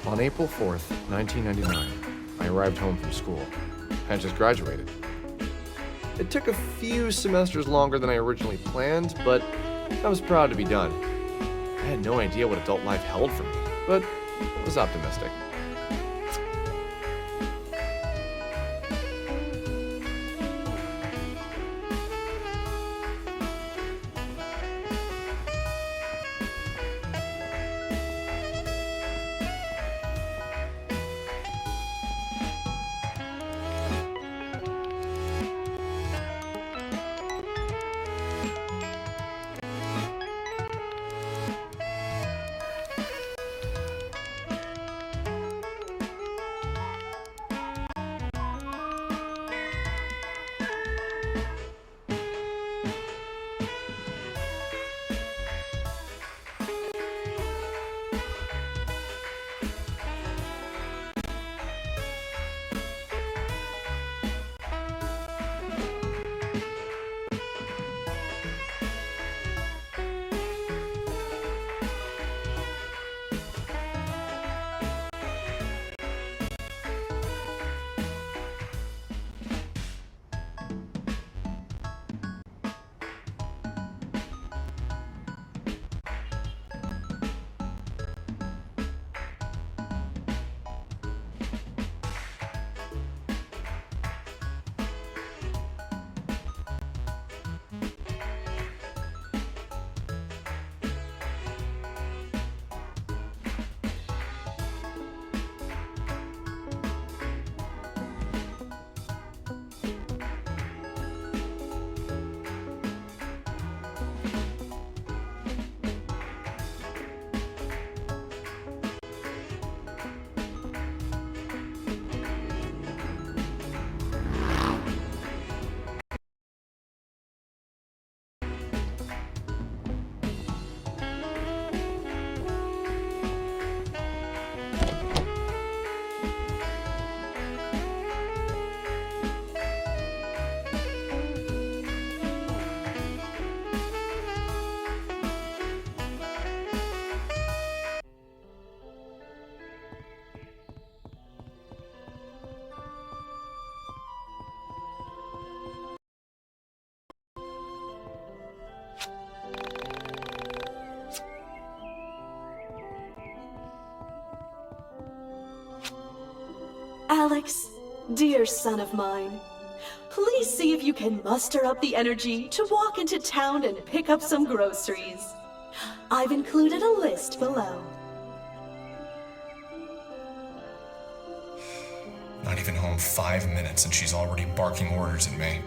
On April 4th, 1999, I arrived home from school. I had just graduated. It took a few semesters longer than I originally planned, but I was proud to be done. I had no idea what adult life held for me, but I was optimistic. Alex, dear son of mine, please see if you can muster up the energy to walk into town and pick up some groceries. I've included a list below. Not even home 5 minutes and she's already barking orders at me.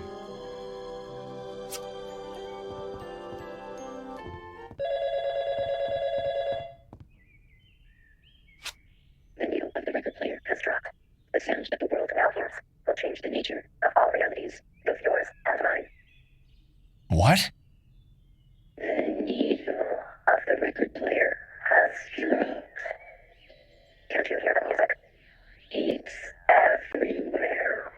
The needle of the record player has dropped. The sound that the world now hears will change the nature of all realities, both yours and mine. What? The needle of the record player has dropped. Can't you hear the music? It's everywhere.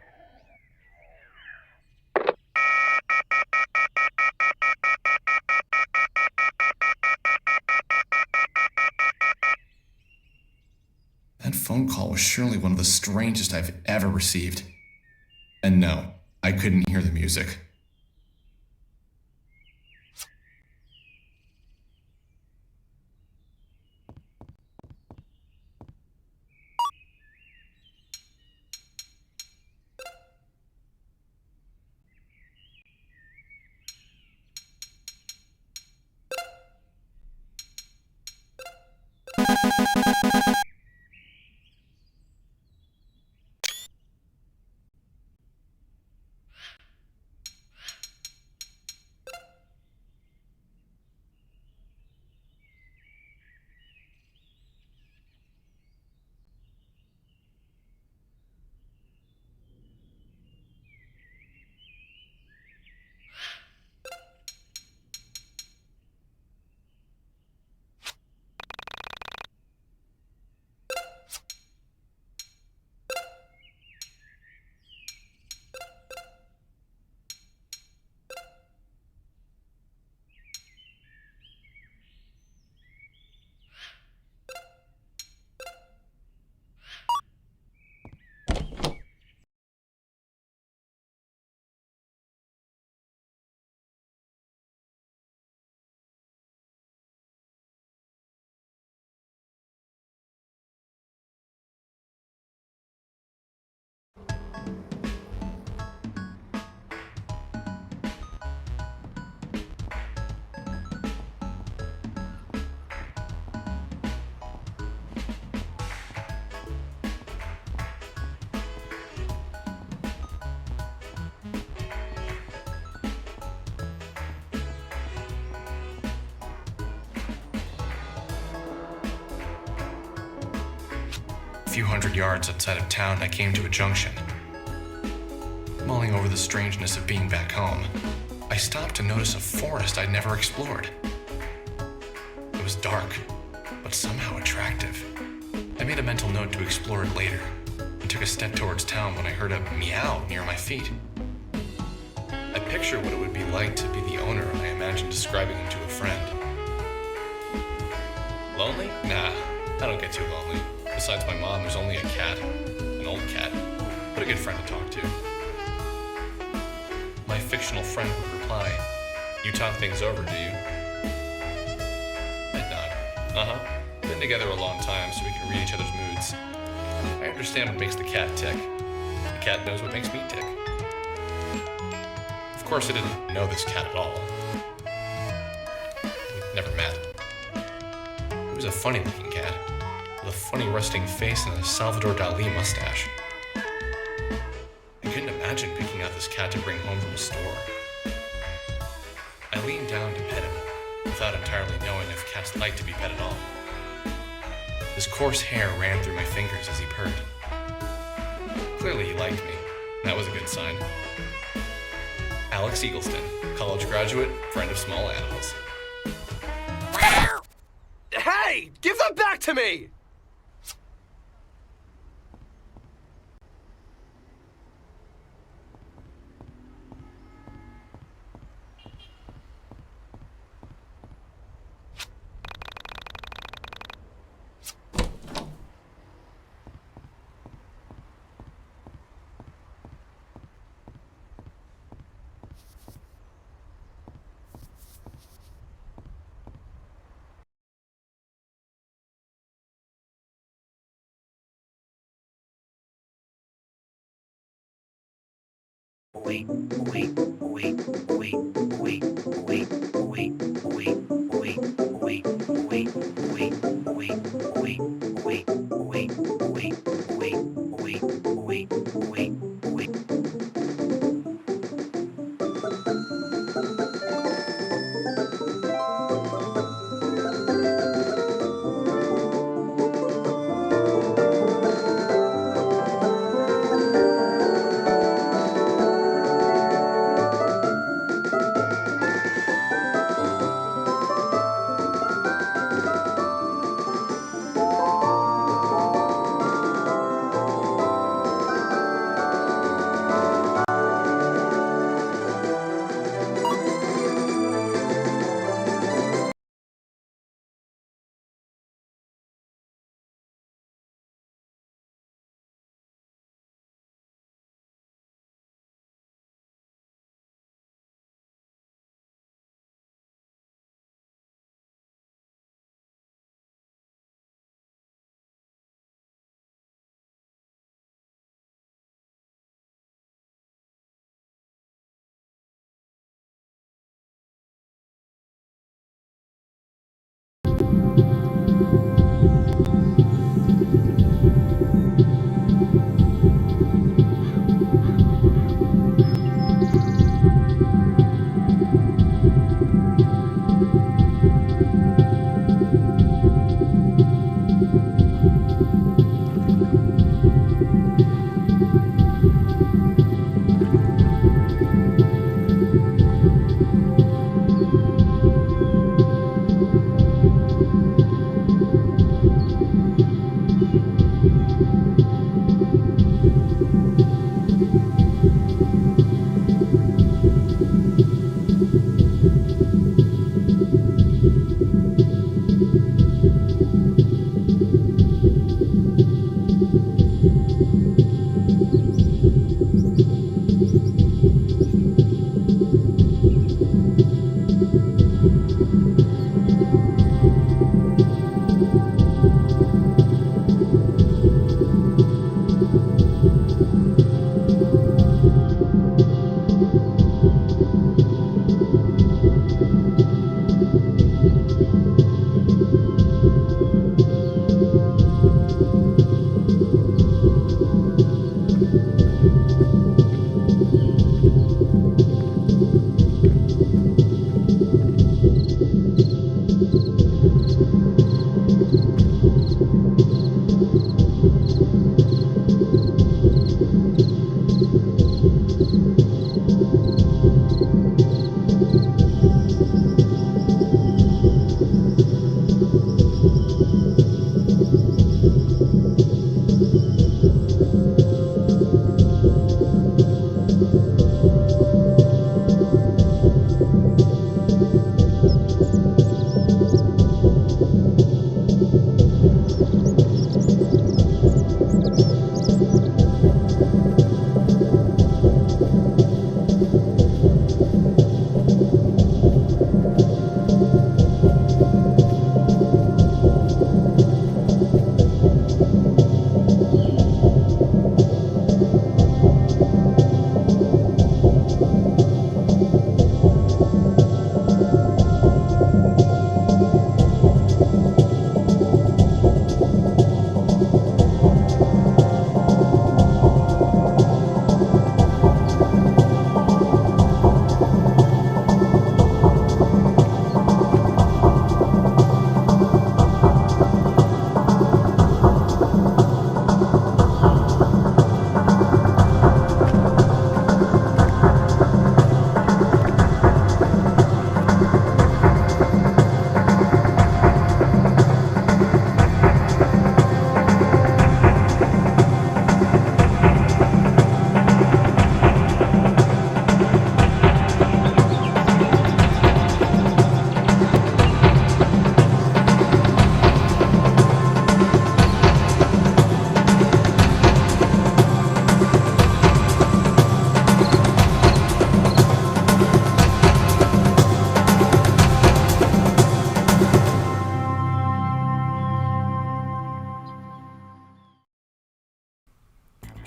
That phone call was surely one of the strangest I've ever received. And no, I couldn't hear the music. A few hundred yards outside of town, I came to a junction. Mulling over the strangeness of being back home, I stopped to notice a forest I'd never explored. It was dark, but somehow attractive. I made a mental note to explore it later, and took a step towards town when I heard a meow near my feet. I pictured what it would be like to be the owner, and I imagined describing him to a friend. Lonely? Nah, I don't get too lonely. Besides my mom, there's only a cat. An old cat, but a good friend to talk to. My fictional friend would reply, "You talk things over, do you?" I'd nod. Uh-huh. Been together a long time, so we can read each other's moods. I understand what makes the cat tick. The cat knows what makes me tick. Of course, I didn't know this cat at all. We'd never met. He was a funny-looking cat, with a funny rusting face and a Salvador Dali mustache. I couldn't imagine picking out this cat to bring home from a store. I leaned down to pet him, without entirely knowing if cats like to be pet at all. His coarse hair ran through my fingers as he purred. Clearly he liked me, and that was a good sign. Alex Eagleston, college graduate, friend of small animals. Hey! Give them back to me!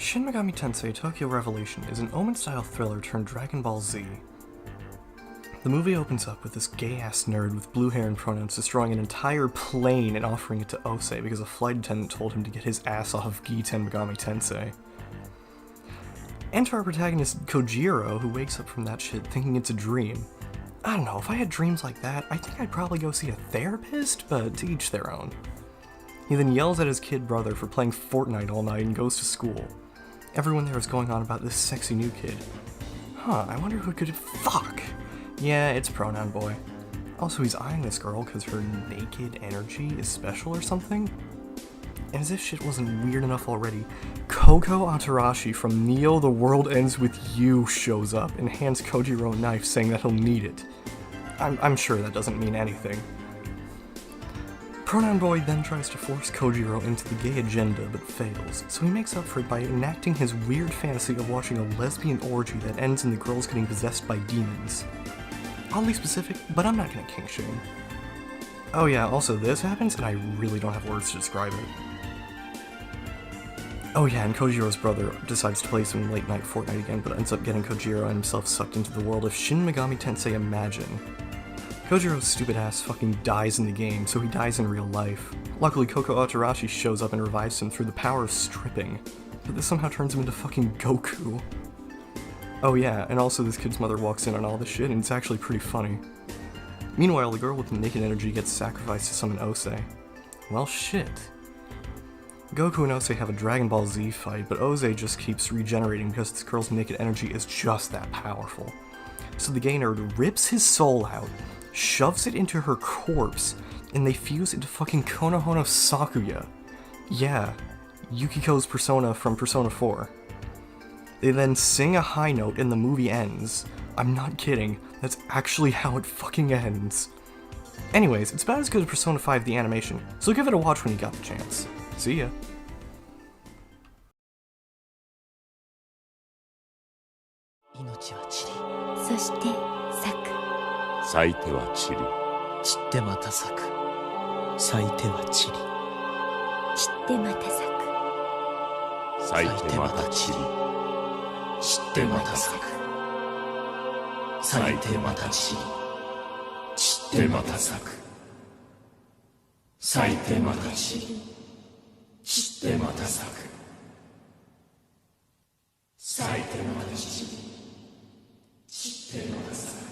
Shin Megami Tensei Tokyo Revolution is an Omen-style thriller turned Dragon Ball Z. The movie opens up with this gay-ass nerd with blue hair and pronouns destroying an entire plane and offering it to Ose because a flight attendant told him to get his ass off of Giiten Megami Tensei. Enter our protagonist Kojiro, who wakes up from that shit thinking it's a dream. I don't know, if I had dreams like that, I think I'd probably go see a therapist, but to each their own. He then yells at his kid brother for playing Fortnite all night and goes to school. Everyone there is going on about this sexy new kid. I wonder who could— fuck! Yeah, it's Pronoun Boy. Also, he's eyeing this girl because her naked energy is special or something? And as if shit wasn't weird enough already, Koko Atarashi from Neo The World Ends With You shows up and hands Kojiro a knife saying that he'll need it. I'm sure that doesn't mean anything. Pronoun Boy then tries to force Kojiro into the gay agenda but fails, so he makes up for it by enacting his weird fantasy of watching a lesbian orgy that ends in the girls getting possessed by demons. Oddly specific, but I'm not gonna kink shame. Oh yeah, also this happens and I really don't have words to describe it. Oh yeah, and Kojiro's brother decides to play some late night Fortnite again, but ends up getting Kojiro and himself sucked into the world of Shin Megami Tensei Imagine. Kojiro's stupid ass fucking dies in the game, so he dies in real life. Luckily, Koko Atarashi shows up and revives him through the power of stripping, but this somehow turns him into fucking Goku. Oh yeah, and also this kid's mother walks in on all this shit, and it's actually pretty funny. Meanwhile, the girl with the naked energy gets sacrificed to summon Ose. Well, shit. Goku and Ose have a Dragon Ball Z fight, but Ose just keeps regenerating because this girl's naked energy is just that powerful. So the gay nerd rips his soul out, shoves it into her corpse, and they fuse into fucking Konohana Sakuya. Yeah, Yukiko's persona from Persona 4. They then sing a high note and the movie ends. I'm not kidding, that's actually how it fucking ends. Anyways, it's about as good as Persona 5 the animation, so give it a watch when you got the chance. See ya. そして咲く咲いては散り散ってまた咲く咲いては散り散ってまた咲く咲いてまた散り散ってまた咲く咲いてまた散り散ってまた咲く咲いてまた散り散ってまた咲く咲いてまた散り散ってまた咲く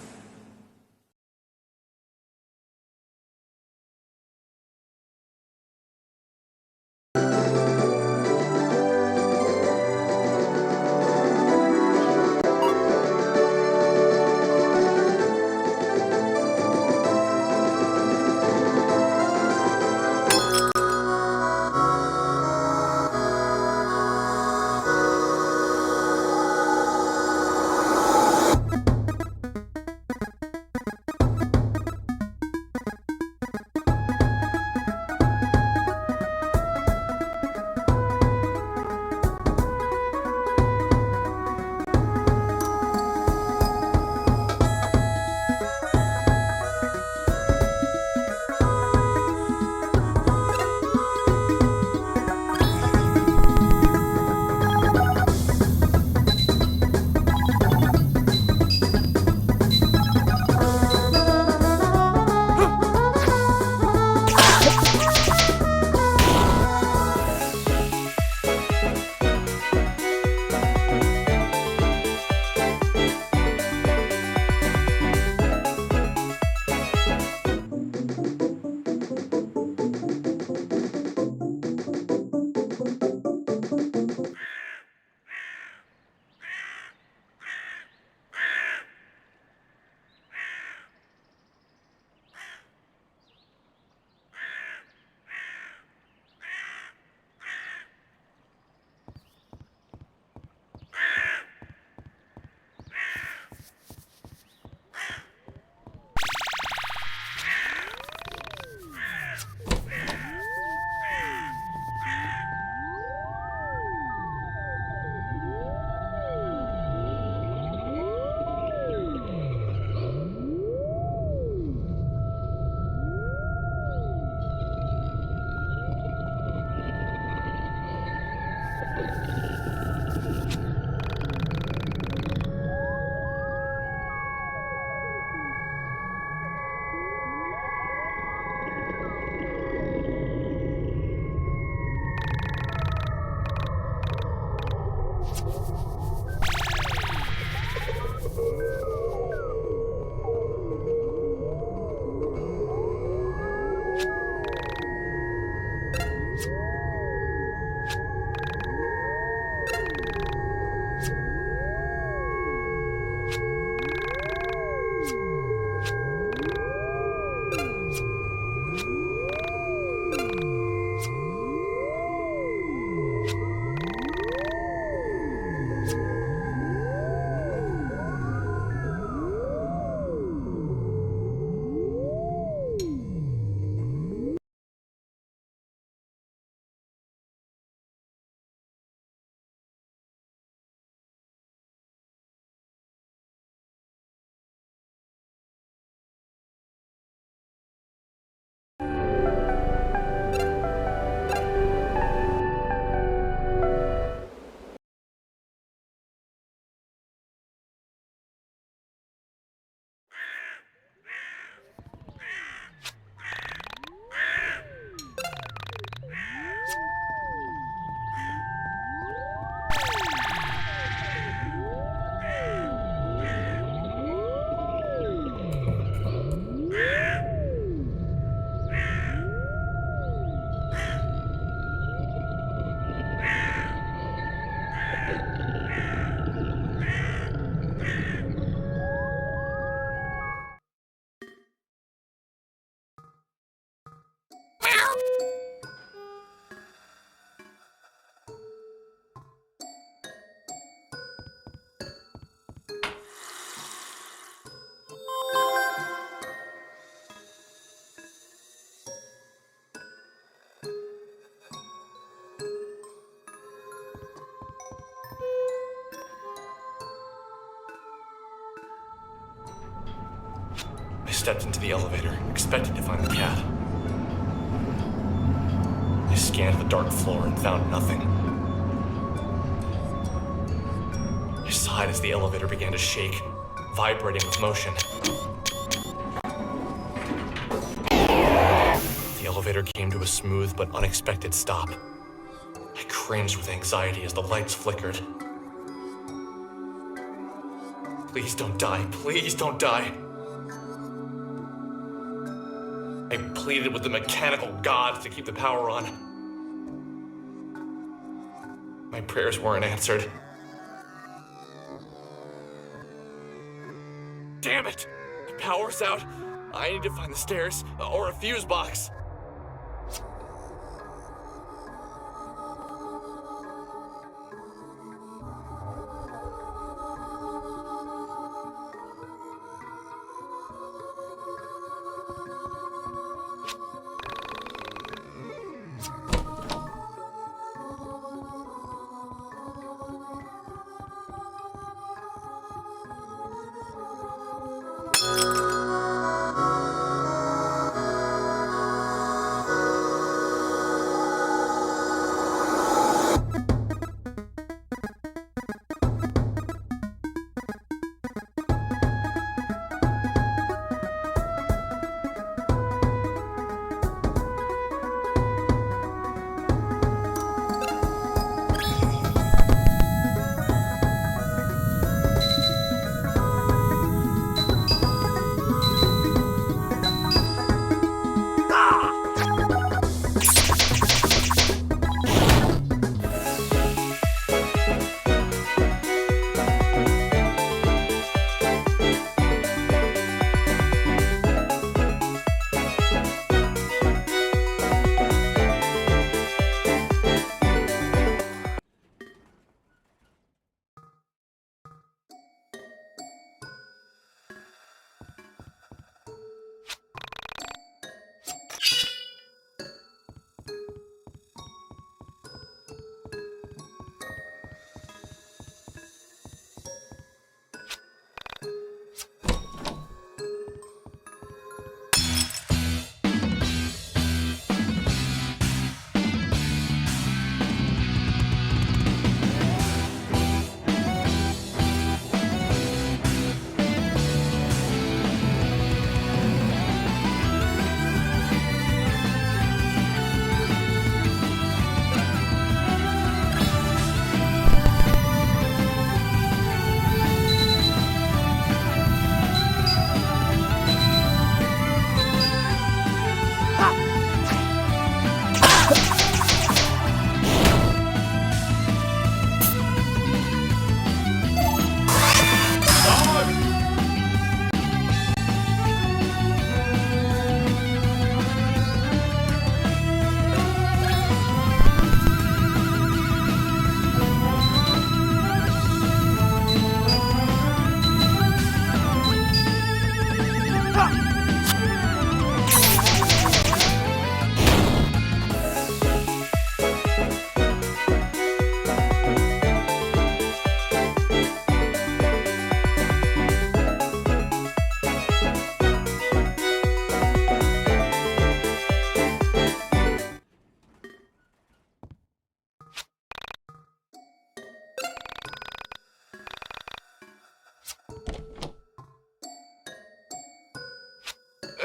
stepped into the elevator, expecting to find the cat. I scanned the dark floor and found nothing. I sighed as the elevator began to shake, vibrating with motion. The elevator came to a smooth but unexpected stop. I cringed with anxiety as the lights flickered. Please don't die. Please don't die. I pleaded with the mechanical gods to keep the power on. My prayers weren't answered. Damn it! The power's out. I need to find the stairs or a fuse box.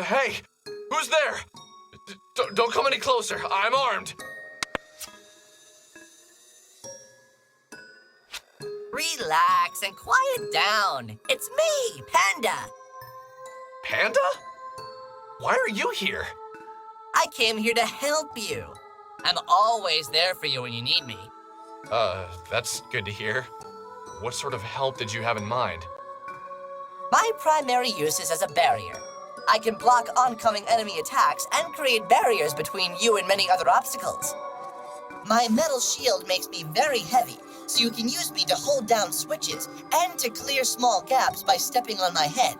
Hey, who's there? Don't come any closer. I'm armed. Relax and quiet down. It's me, Panda. Panda? Why are you here? I came here to help you. I'm always there for you when you need me. That's good to hear. What sort of help did you have in mind? My primary use is as a barrier. I can block oncoming enemy attacks and create barriers between you and many other obstacles. My metal shield makes me very heavy, so you can use me to hold down switches and to clear small gaps by stepping on my head.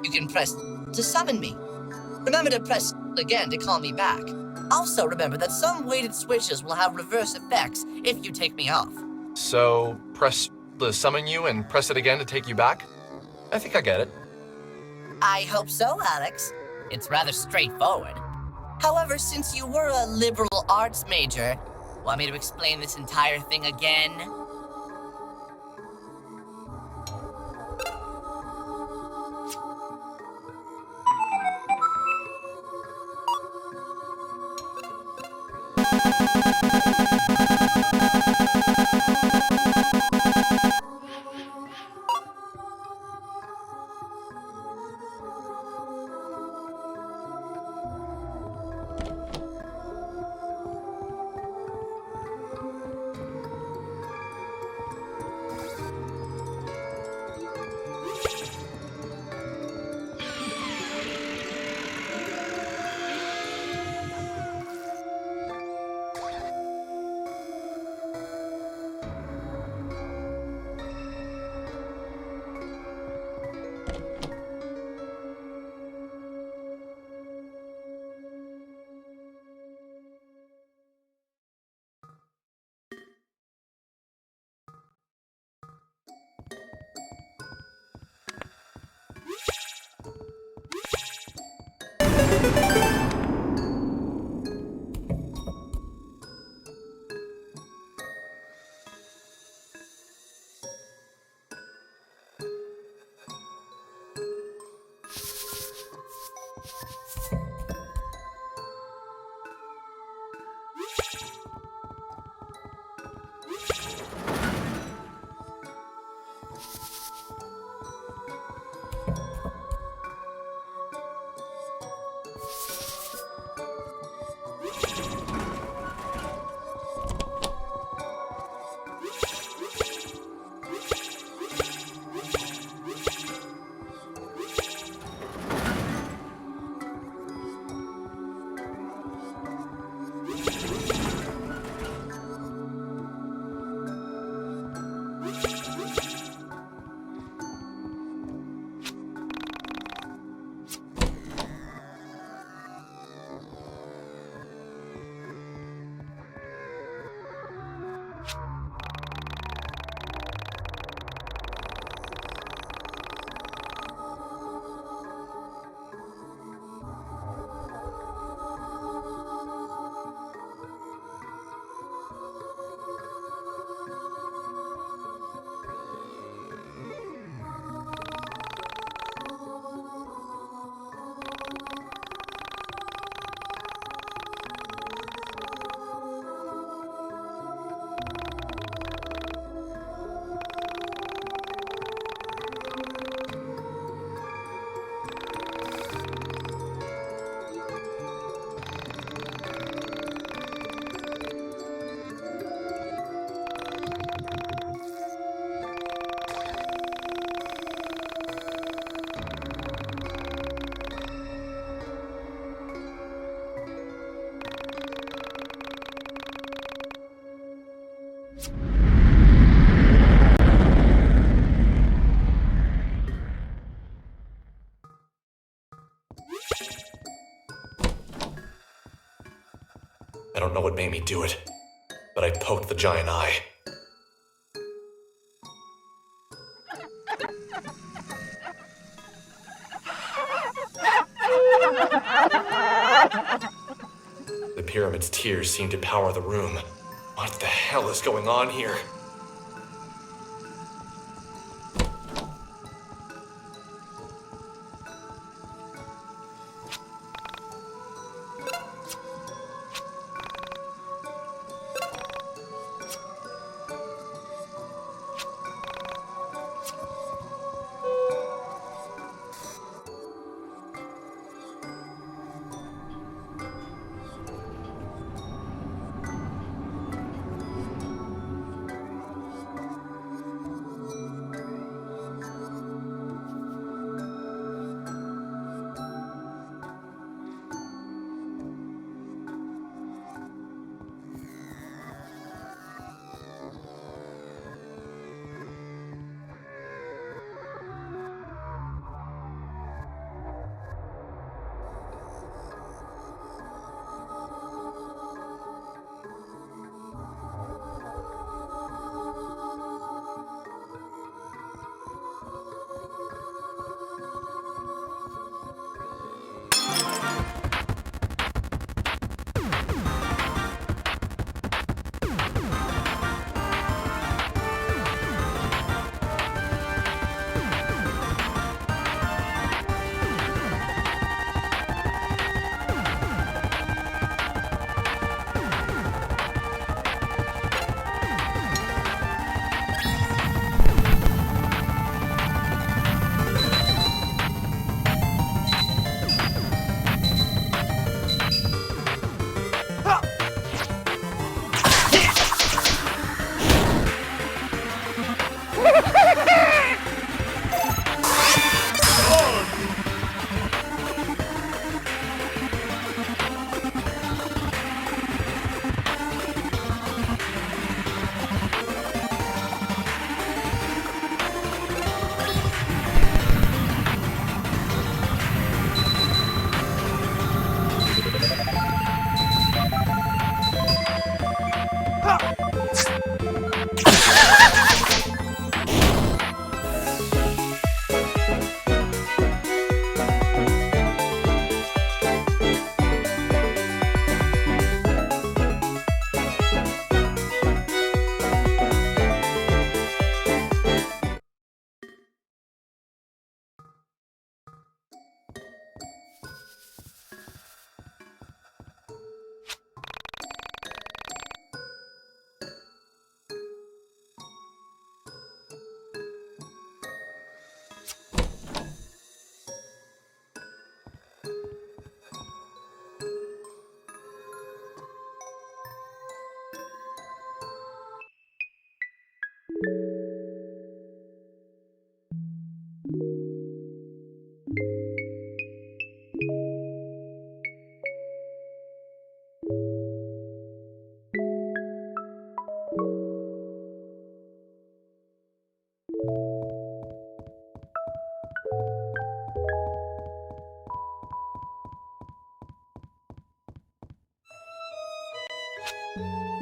You can press to summon me. Remember to press again to call me back. Also remember that some weighted switches will have reverse effects if you take me off. So, press the summon you and press it again to take you back? I think I get it. I hope so, Alex. It's rather straightforward. However, since you were a liberal arts major, want me to explain this entire thing again? I don't know what made me do it, but I poked the giant eye. The pyramid's tears seem to power the room. What the hell is going on here?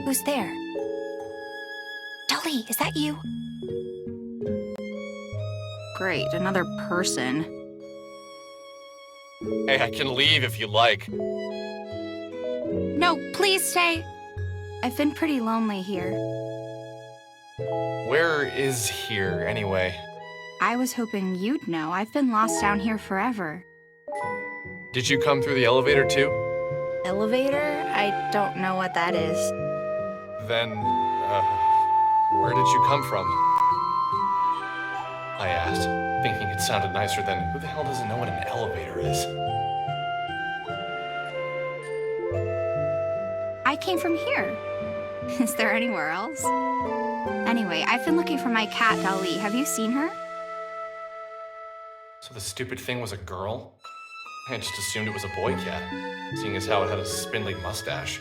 Who's there? Dolly, is that you? Great, another person. Hey, I can leave if you like. No, please stay. I've been pretty lonely here. Where is here, anyway? I was hoping you'd know. I've been lost down here forever. Did you come through the elevator too? Elevator? I don't know what that is. Then, where did you come from? I asked, thinking it sounded nicer than, who the hell doesn't know what an elevator is? I came from here. Is there anywhere else? Anyway, I've been looking for my cat, Dolly. Have you seen her? So the stupid thing was a girl? I just assumed it was a boy cat, seeing as how it had a spindly mustache.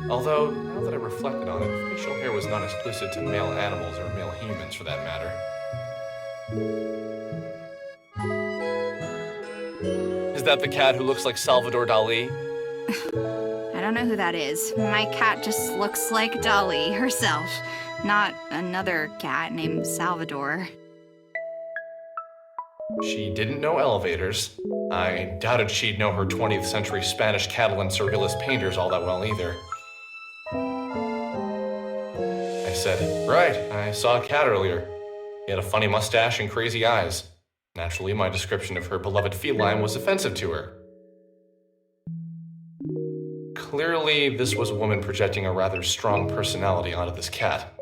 Although, now that I reflected on it, facial hair was not exclusive to male animals or male humans for that matter. Is that the cat who looks like Salvador Dali? I don't know who that is. My cat just looks like Dolly herself, not another cat named Salvador. She didn't know elevators. I doubted she'd know her 20th century Spanish Catalan surrealist painters all that well either. I said, right, I saw a cat earlier. He had a funny mustache and crazy eyes. Naturally, my description of her beloved feline was offensive to her. Clearly, this was a woman projecting a rather strong personality onto this cat.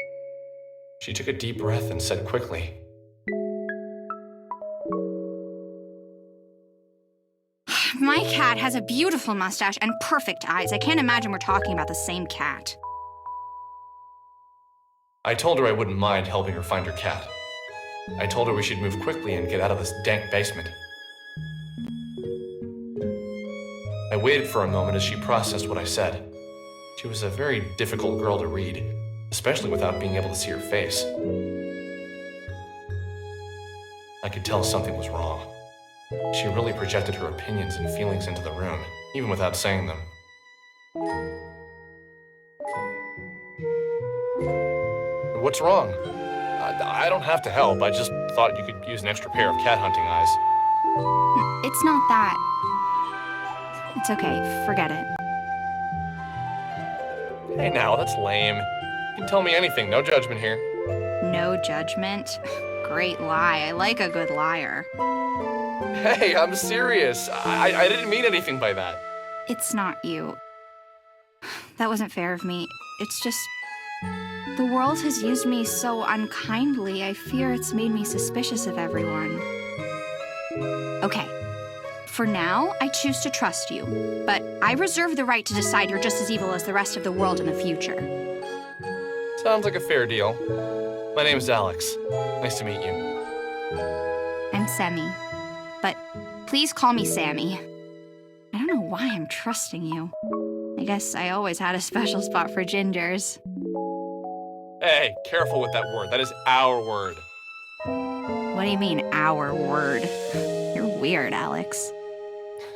She took a deep breath and said quickly, My cat has a beautiful mustache and perfect eyes. I can't imagine we're talking about the same cat. I told her I wouldn't mind helping her find her cat. I told her we should move quickly and get out of this dank basement. I waited for a moment as she processed what I said. She was a very difficult girl to read, especially without being able to see her face. I could tell something was wrong. She really projected her opinions and feelings into the room, even without saying them. What's wrong? I don't have to help. I just thought you could use an extra pair of cat hunting eyes. It's not that. It's okay, forget it. Hey now, that's lame. You can tell me anything, no judgment here. No judgment? Great lie. I like a good liar. Hey, I'm serious. I didn't mean anything by that. It's not you. That wasn't fair of me. It's just... the world has used me so unkindly, I fear it's made me suspicious of everyone. Okay. For now, I choose to trust you, but I reserve the right to decide you're just as evil as the rest of the world in the future. Sounds like a fair deal. My name's Alex. Nice to meet you. I'm Semi, but please call me Sammy. I don't know why I'm trusting you. I guess I always had a special spot for gingers. Hey, careful with that word. That is our word. What do you mean, our word? You're weird, Alex.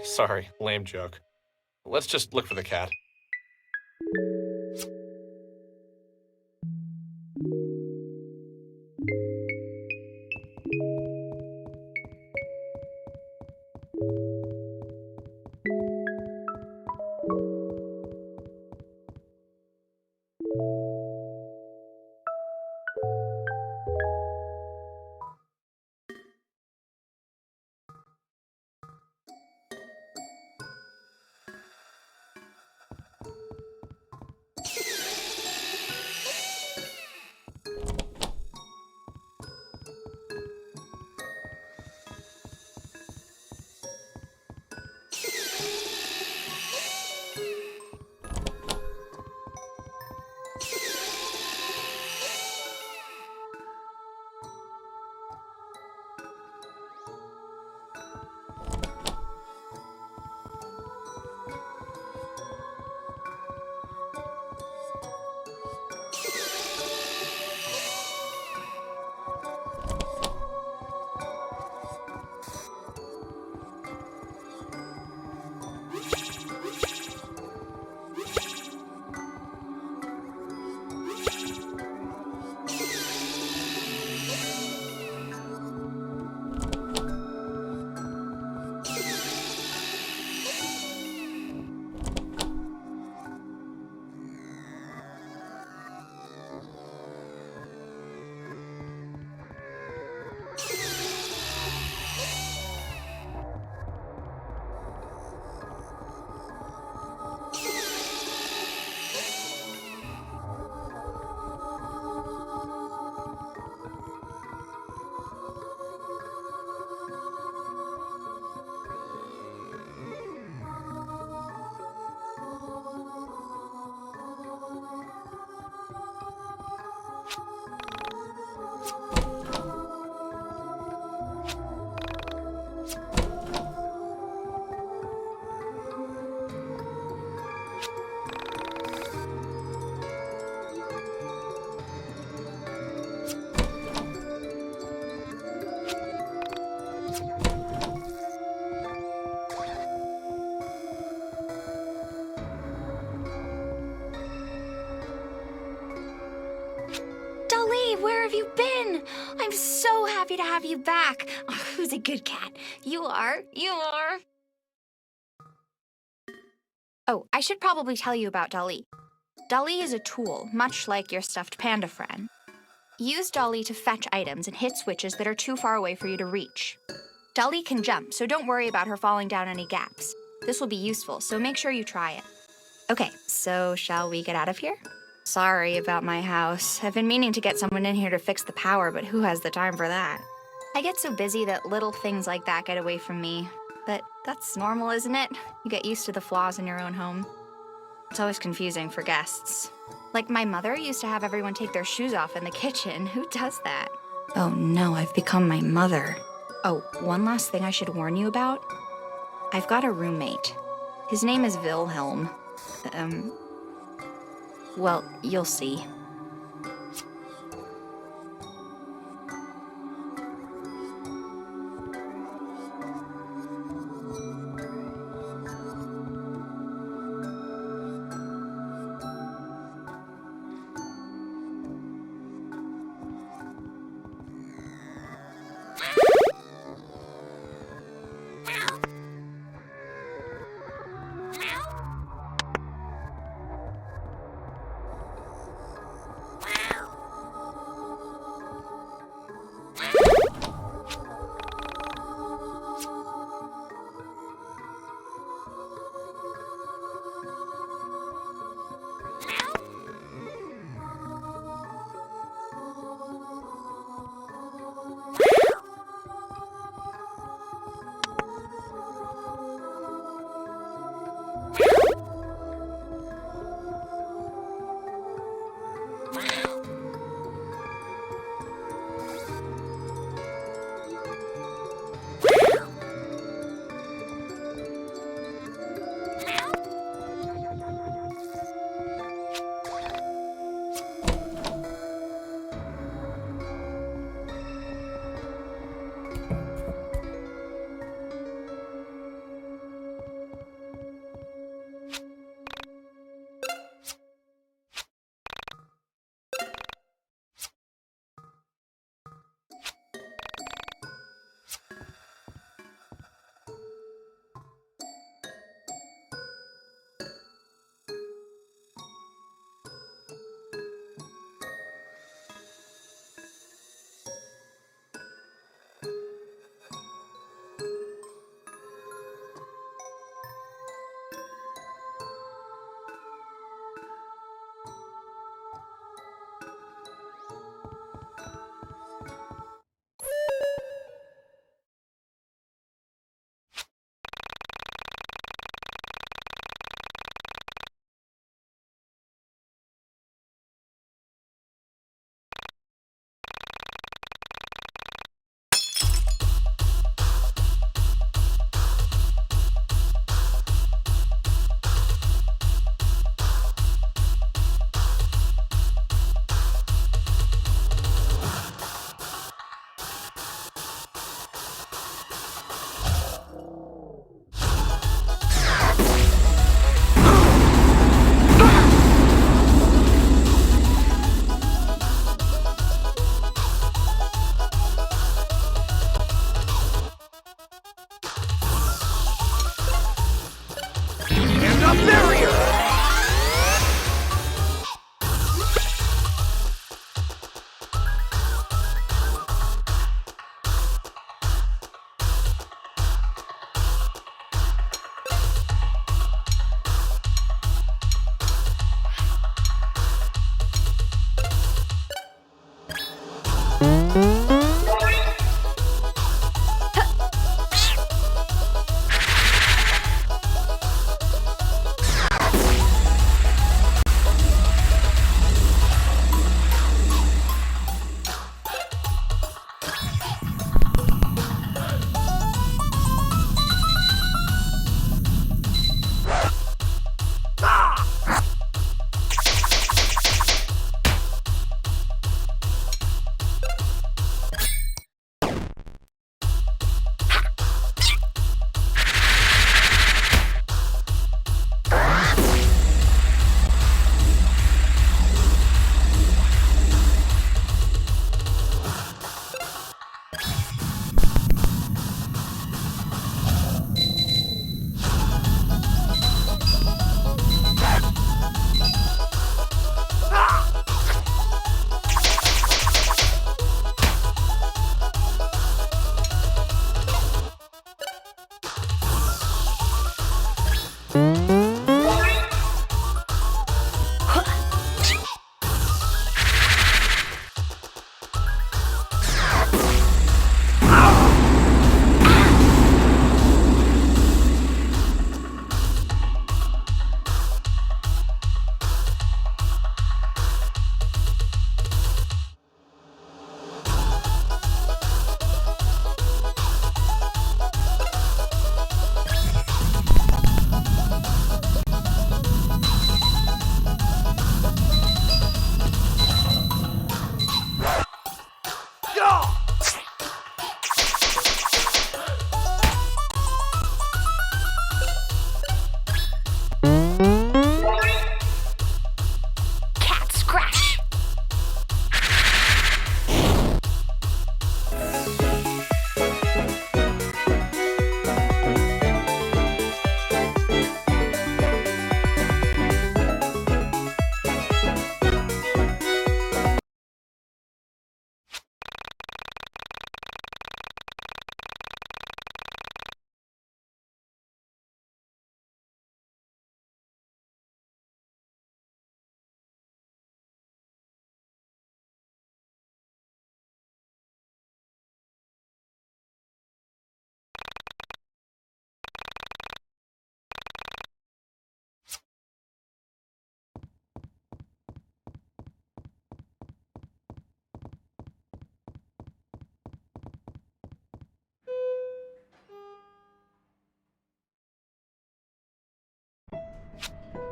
Sorry, lame joke. Let's just look for the cat. where have you been? I'm so happy to have you back. Oh, who's a good cat? You are. You are. Oh, I should probably tell you about Dolly. Dolly is a tool, much like your stuffed panda friend. Use Dolly to fetch items and hit switches that are too far away for you to reach. Dolly can jump, so don't worry about her falling down any gaps. This will be useful, so make sure you try it. Okay, so shall we get out of here? Sorry about my house. I've been meaning to get someone in here to fix the power, but who has the time for that? I get so busy that little things like that get away from me. But that's normal, isn't it? You get used to the flaws in your own home. It's always confusing for guests. Like my mother used to have everyone take their shoes off in the kitchen. Who does that? Oh no, I've become my mother. Oh, one last thing I should warn you about. I've got a roommate. His name is Wilhelm. Well, you'll see.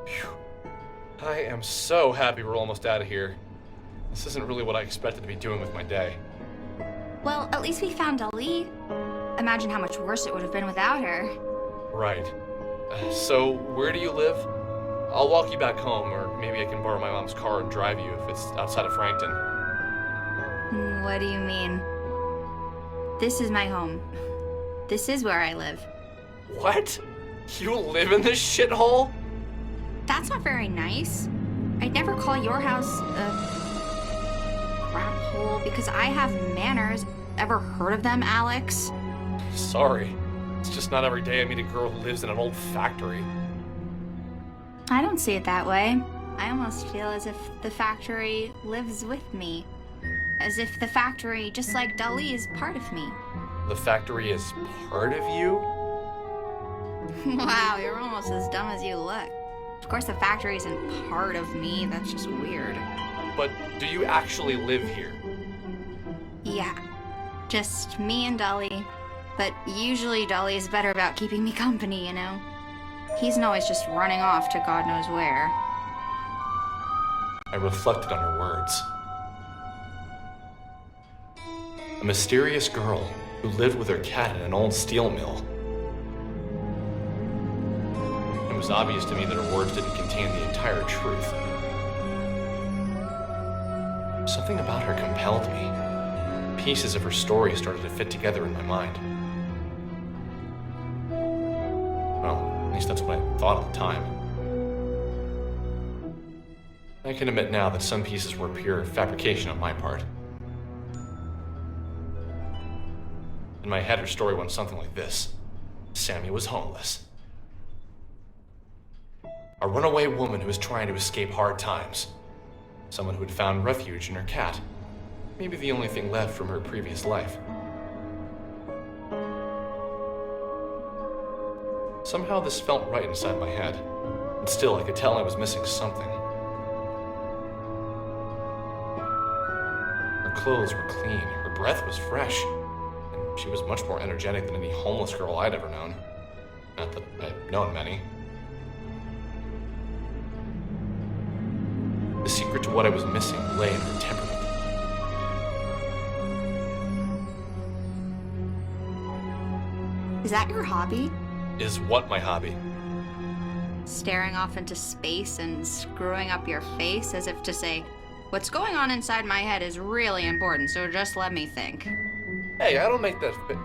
Phew. I am so happy we're almost out of here. This isn't really what I expected to be doing with my day. Well, at least we found Ali. Imagine how much worse it would have been without her. Right. So, where do you live? I'll walk you back home, or maybe I can borrow my mom's car and drive you if it's outside of Frankton. What do you mean? This is my home. This is where I live. What? You live in this shithole? That's not very nice. I'd never call your house a crap hole because I have manners. Ever heard of them, Alex? Sorry. It's just not every day I meet a girl who lives in an old factory. I don't see it that way. I almost feel as if the factory lives with me. As if the factory, just like Dali, is part of me. The factory is part of you? Wow, you're almost as dumb as you look. Of course the factory isn't part of me, that's just weird. But do you actually live here? Yeah, just me and Dolly. But usually Dolly's better about keeping me company, you know? He's not always just running off to God knows where. I reflected on her words. A mysterious girl who lived with her cat in an old steel mill. It was obvious to me that her words didn't contain the entire truth. Something about her compelled me. Pieces of her story started to fit together in my mind. Well, at least that's what I thought at the time. I can admit now that some pieces were pure fabrication on my part. In my head, her story went something like this. Sammy was homeless. A runaway woman who was trying to escape hard times. Someone who had found refuge in her cat. Maybe the only thing left from her previous life. Somehow this felt right inside my head. But still, I could tell I was missing something. Her clothes were clean, her breath was fresh. She was much more energetic than any homeless girl I'd ever known. Not that I've known many. The secret to what I was missing lay in her temperament. Is that your hobby? Is what my hobby? Staring off into space and screwing up your face as if to say, what's going on inside my head is really important, so just let me think. Hey, I don't make that fit.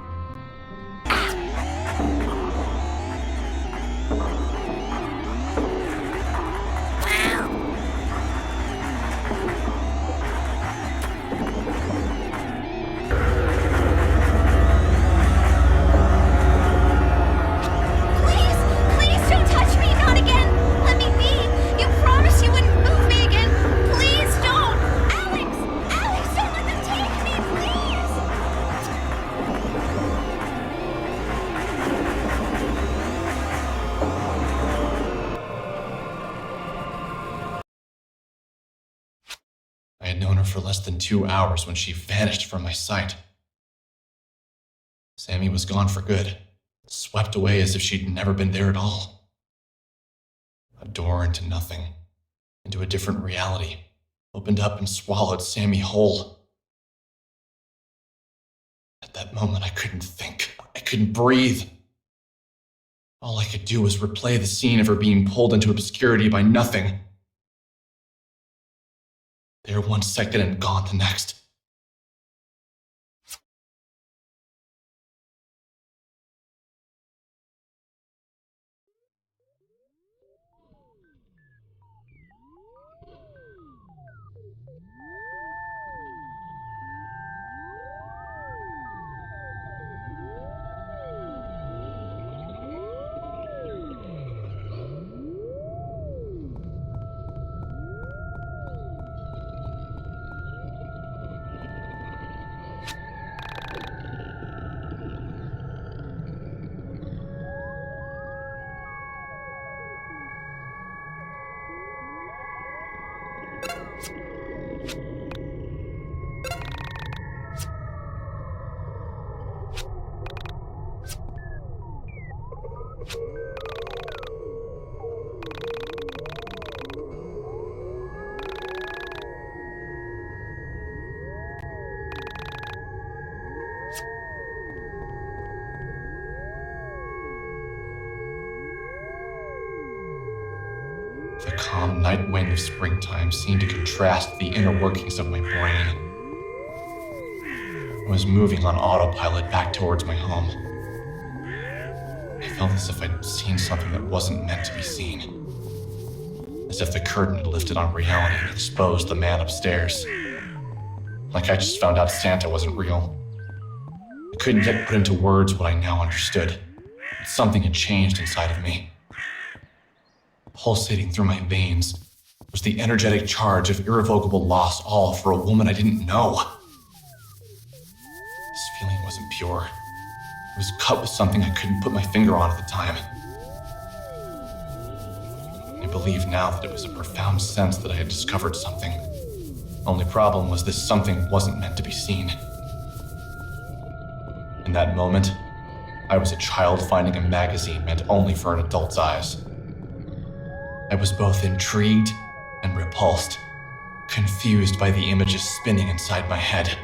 I had known her for less than 2 hours when she vanished from my sight. Sammy was gone for good, swept away as if she'd never been there at all. A door into nothing, into a different reality, opened up and swallowed Sammy whole. At that moment, I couldn't think. I couldn't breathe. All I could do was replay the scene of her being pulled into obscurity by nothing. There 1 second and gone the next. The calm night wind of springtime seemed to contrast the inner workings of my brain. I was moving on autopilot back towards my home. I felt as if I'd seen something that wasn't meant to be seen. As if the curtain had lifted on reality and exposed the man upstairs. Like I just found out Santa wasn't real. I couldn't yet put into words what I now understood. But something had changed inside of me. Pulsating through my veins was the energetic charge of irrevocable loss, all for a woman I didn't know. This feeling wasn't pure. It was cut with something I couldn't put my finger on at the time. I believe now that it was a profound sense that I had discovered something. Only problem was this something wasn't meant to be seen. In that moment, I was a child finding a magazine meant only for an adult's eyes. I was both intrigued and repulsed, confused by the images spinning inside my head.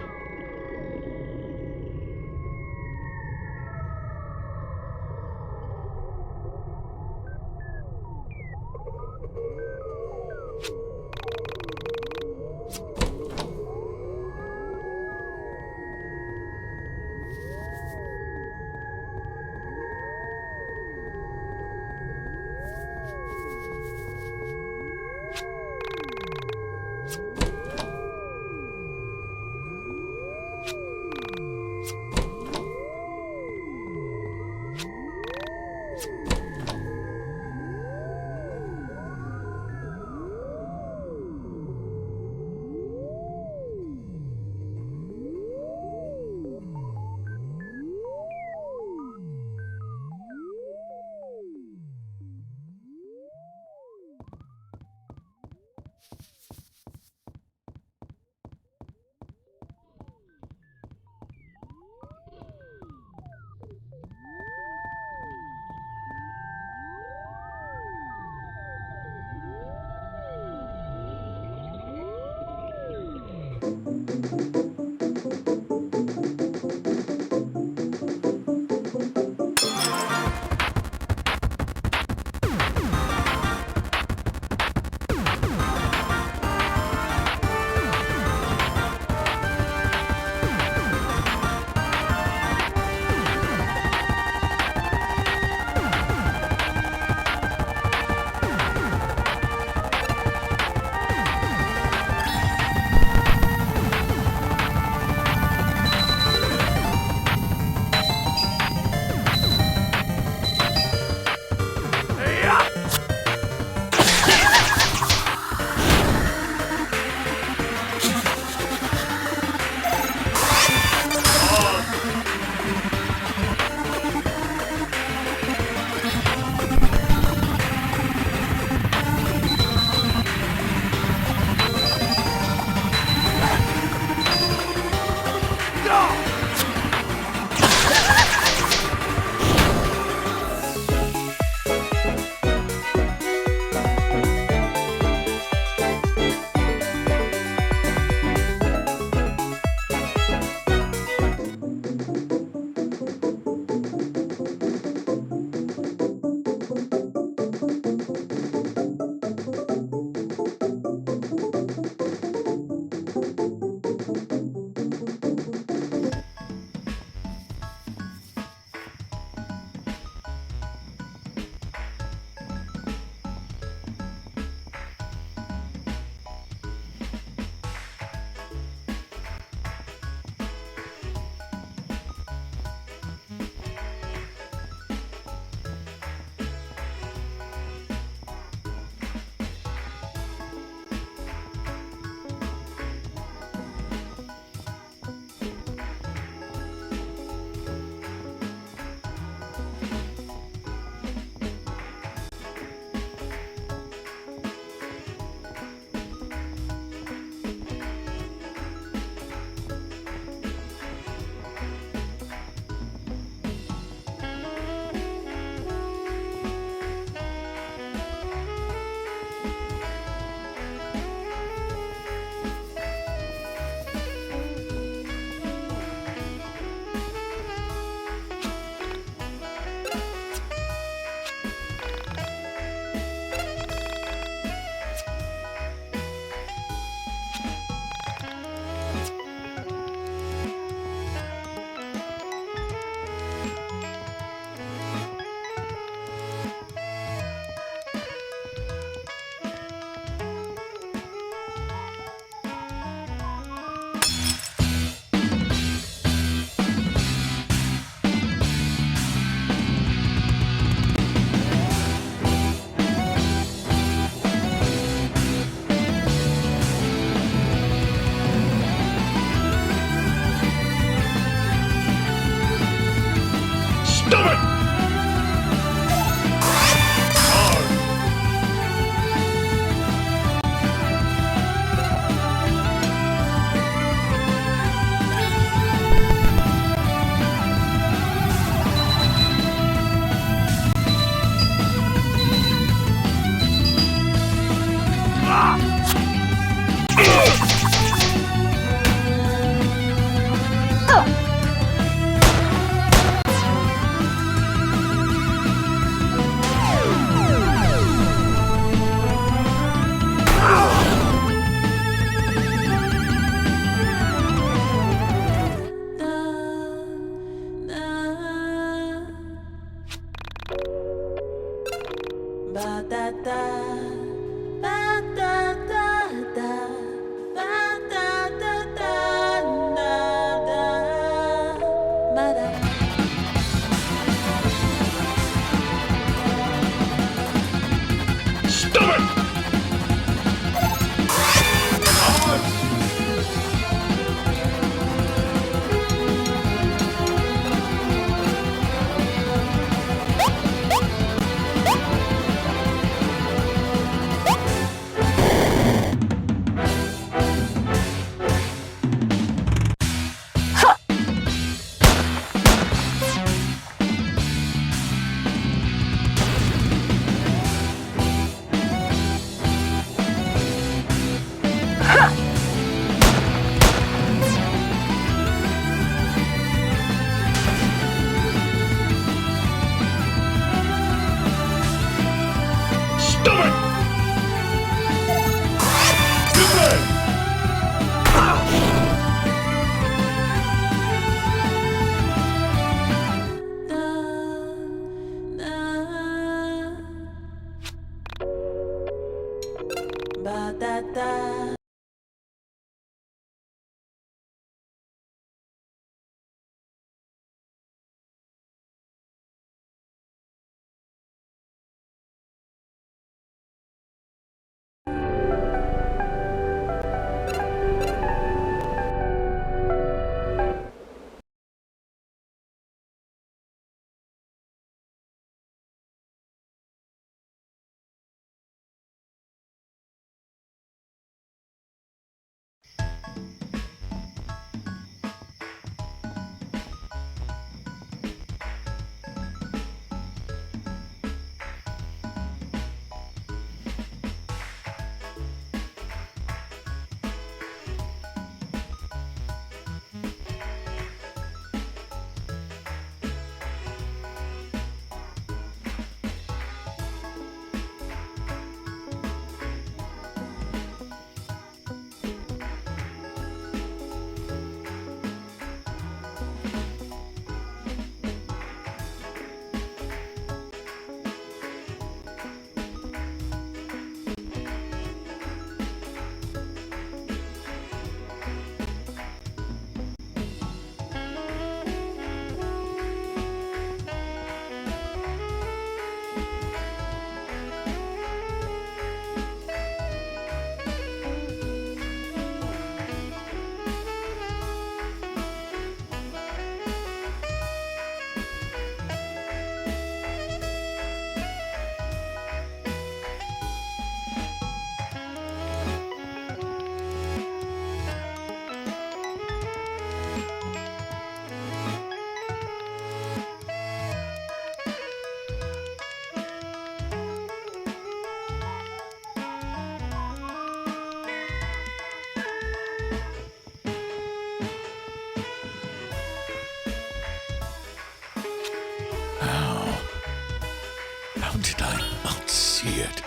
How did I not see it?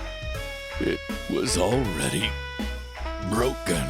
It was already broken.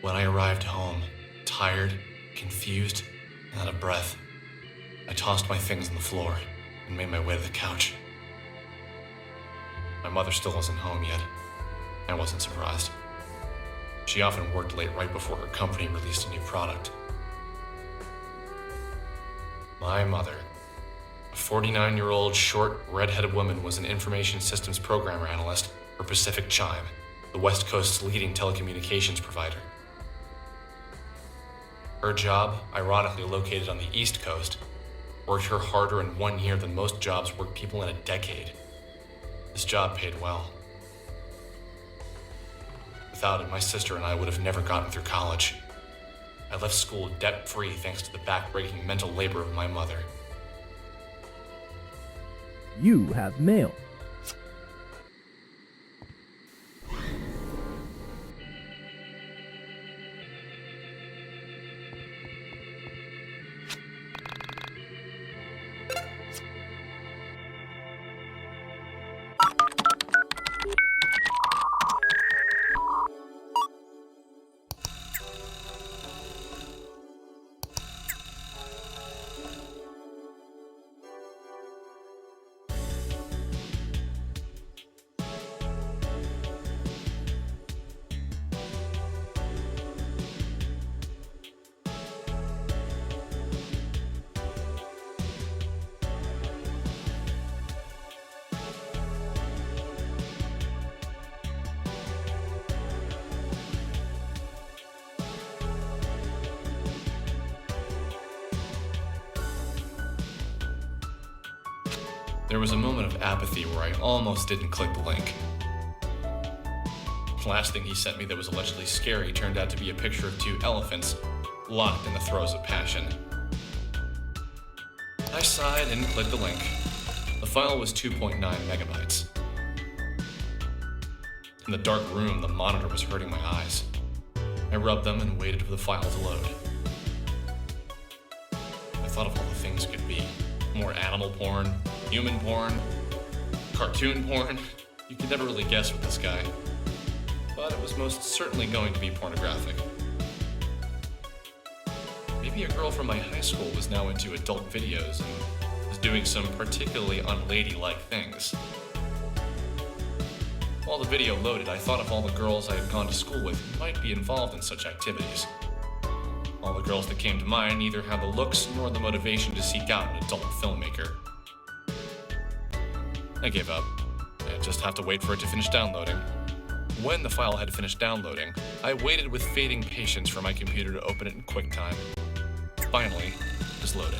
When I arrived home, tired, confused, and out of breath, I tossed my things on the floor and made my way to the couch. My mother still wasn't home yet. I wasn't surprised. She often worked late right before her company released a new product. My mother, a 49-year-old, short, red-headed woman, was an information systems programmer analyst for Pacific Chime, the West Coast's leading telecommunications provider. Her job, ironically located on the East Coast, worked her harder in 1 year than most jobs work people in a decade. This job paid well. Without it, my sister and I would have never gotten through college. I left school debt-free thanks to the back-breaking mental labor of my mother. You have mail. There was a moment of apathy where I almost didn't click the link. The last thing he sent me that was allegedly scary turned out to be a picture of 2 elephants locked in the throes of passion. I sighed and clicked the link. The file was 2.9 megabytes. In the dark room, the monitor was hurting my eyes. I rubbed them and waited for the file to load. I thought of all the things it could be. More animal porn, human porn, cartoon porn. You could never really guess with this guy. But it was most certainly going to be pornographic. Maybe a girl from my high school was now into adult videos and was doing some particularly unladylike things. While the video loaded, I thought of all the girls I had gone to school with who might be involved in such activities. All the girls that came to mind neither had the looks nor the motivation to seek out an adult filmmaker. I gave up. I'd just have to wait for it to finish downloading. When the file had finished downloading, I waited with fading patience for my computer to open it in QuickTime. Finally, it was loaded.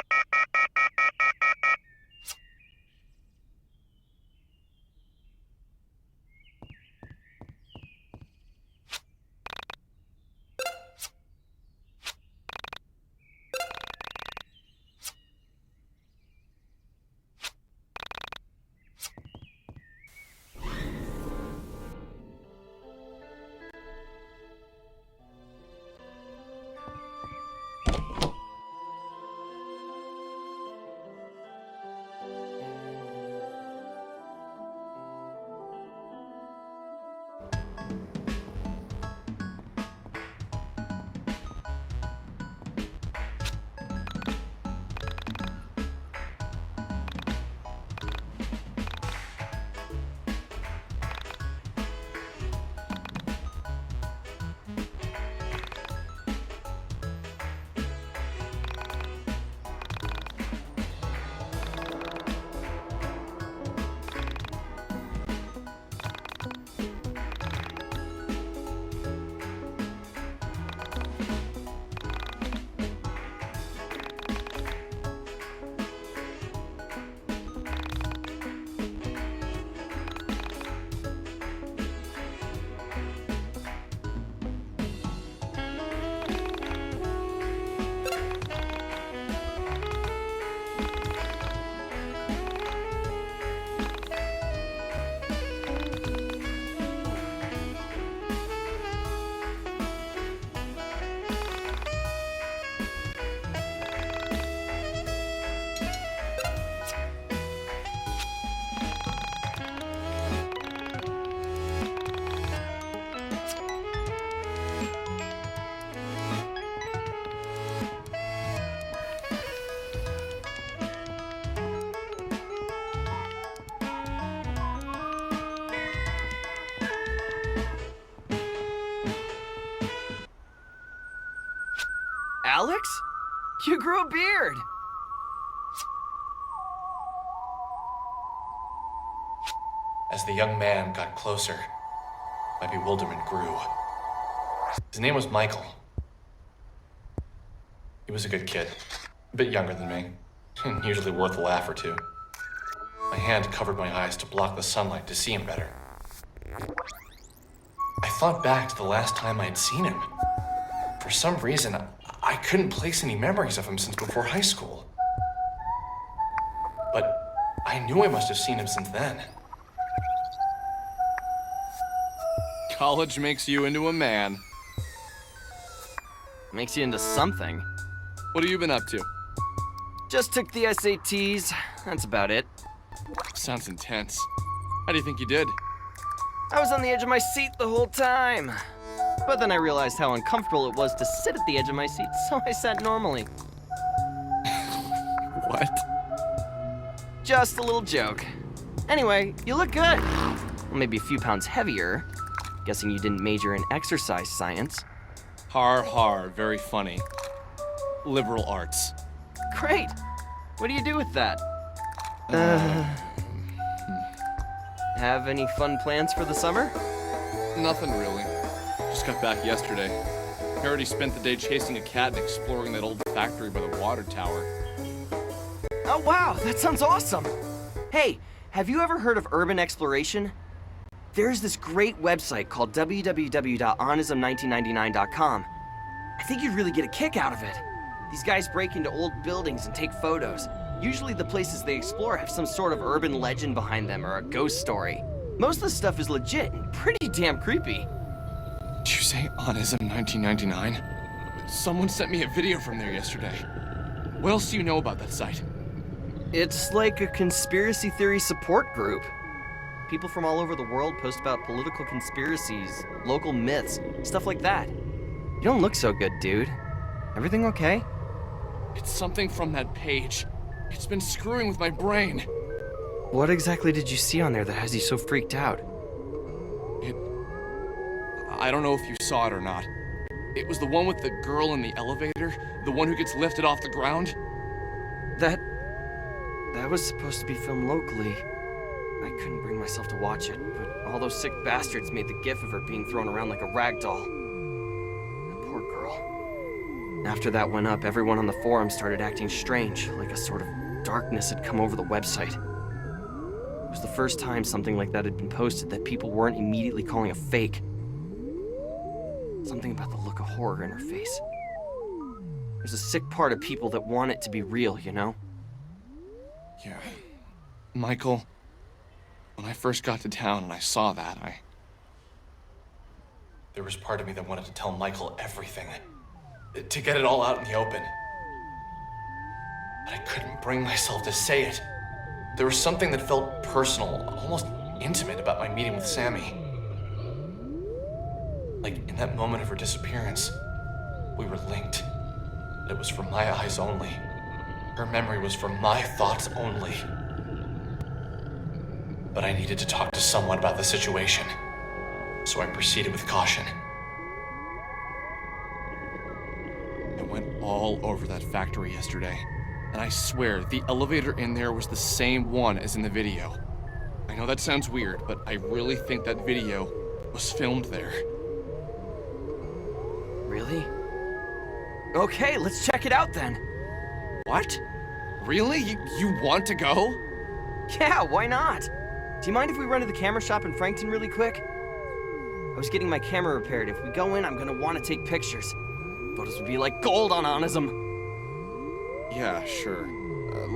Alex? You grew a beard! As the young man got closer, my bewilderment grew. His name was Michael. He was a good kid, a bit younger than me, and usually worth a laugh or two. My hand covered my eyes to block the sunlight to see him better. I thought back to the last time I had seen him. For some reason, I couldn't place any memories of him since before high school. But I knew I must have seen him since then. College makes you into a man. Makes you into something. What have you been up to? Just took the SATs. That's about it. Sounds intense. How do you think you did? I was on the edge of my seat the whole time. But then I realized how uncomfortable it was to sit at the edge of my seat, so I sat normally. What? Just a little joke. Anyway, you look good. Well, maybe a few pounds heavier. Guessing you didn't major in exercise science. Har har, very funny. Liberal arts. Great! What do you do with that? Have any fun plans for the summer? Nothing really. Just got back yesterday. I already spent the day chasing a cat and exploring that old factory by the water tower. Oh wow, that sounds awesome! Hey, have you ever heard of urban exploration? There's this great website called www.onism1999.com. I think you'd really get a kick out of it. These guys break into old buildings and take photos. Usually the places they explore have some sort of urban legend behind them or a ghost story. Most of the stuff is legit and pretty damn creepy. Did you say Onism 1999? Someone sent me a video from there yesterday. What else do you know about that site? It's like a conspiracy theory support group. People from all over the world post about political conspiracies, local myths, stuff like that. You don't look so good, dude. Everything okay? It's something from that page. It's been screwing with my brain. What exactly did you see on there that has you so freaked out? I don't know if you saw it or not. It was the one with the girl in the elevator, the one who gets lifted off the ground. That was supposed to be filmed locally. I couldn't bring myself to watch it, but all those sick bastards made the gif of her being thrown around like a rag doll. That poor girl. After that went up, everyone on the forum started acting strange, like a sort of darkness had come over the website. It was the first time something like that had been posted that people weren't immediately calling a fake. Something about the look of horror in her face. There's a sick part of people that want it to be real, you know? Yeah. Michael, when I first got to town and I saw that, There was part of me that wanted to tell Michael everything. To get it all out in the open. But I couldn't bring myself to say it. There was something that felt personal, almost intimate about my meeting with Sammy. Like in that moment of her disappearance, we were linked. But it was from my eyes only. Her memory was from my thoughts only. But I needed to talk to someone about the situation. So I proceeded with caution. I went all over that factory yesterday. And I swear, the elevator in there was the same one as in the video. I know that sounds weird, but I really think that video was filmed there. Really? Okay, let's check it out then. What? Really? You want to go? Yeah, why not? Do you mind if we run to the camera shop in Frankton really quick? I was getting my camera repaired. If we go in, I'm gonna want to take pictures. Photos would be like gold on Onism. Yeah, sure.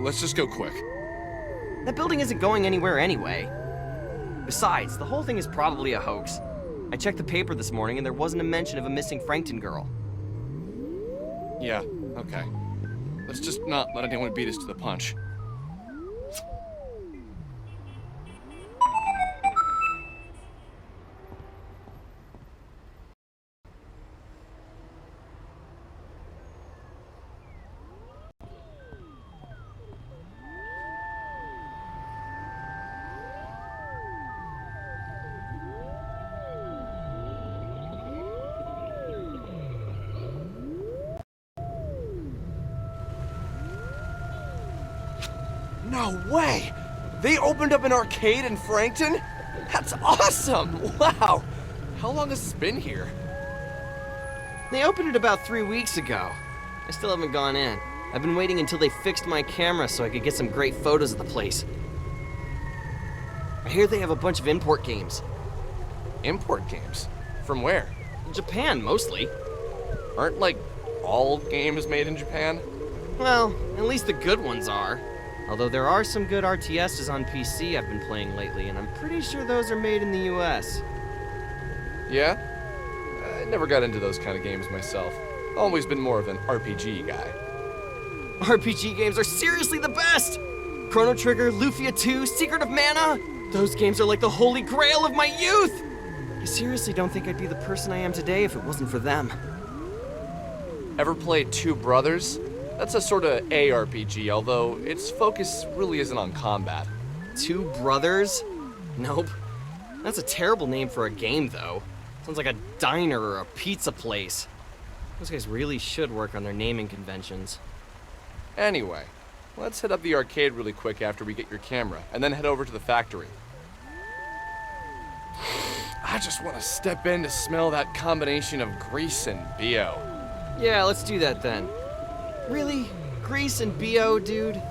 Let's just go quick. That building isn't going anywhere anyway. Besides, the whole thing is probably a hoax. I checked the paper this morning and there wasn't a mention of a missing Frankton girl. Yeah, okay. Let's just not let anyone beat us to the punch. No way! They opened up an arcade in Frankton? That's awesome! Wow! How long has this been here? They opened it about 3 weeks ago. I still haven't gone in. I've been waiting until they fixed my camera so I could get some great photos of the place. I hear they have a bunch of import games. Import games? From where? Japan, mostly. Aren't, like, all games made in Japan? Well, at least the good ones are. Although there are some good RTSs on PC I've been playing lately, and I'm pretty sure those are made in the US. Yeah? I never got into those kind of games myself. Always been more of an RPG guy. RPG games are seriously the best! Chrono Trigger, Lufia 2, Secret of Mana! Those games are like the holy grail of my youth! I seriously don't think I'd be the person I am today if it wasn't for them. Ever played Two Brothers? That's a sort of ARPG, although its focus really isn't on combat. Two Brothers? Nope. That's a terrible name for a game, though. Sounds like a diner or a pizza place. Those guys really should work on their naming conventions. Anyway, let's hit up the arcade really quick after we get your camera, and then head over to the factory. I just want to step in to smell that combination of grease and BO. Yeah, let's do that then. Really? Grease and BO, dude?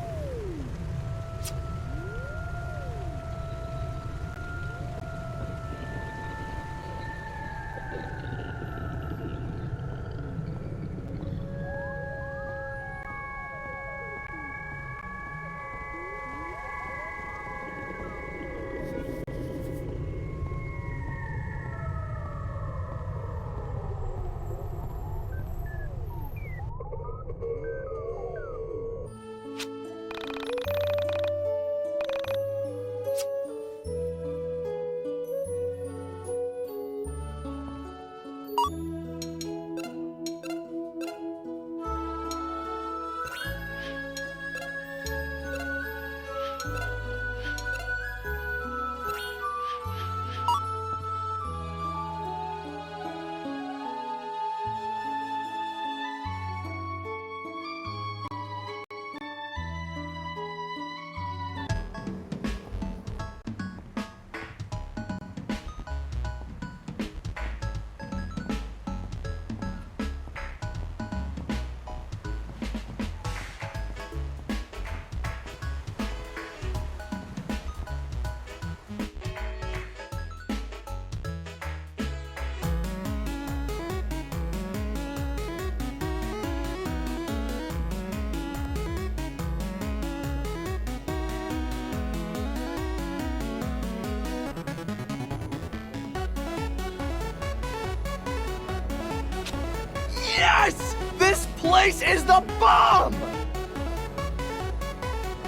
Yes! This place is the bomb!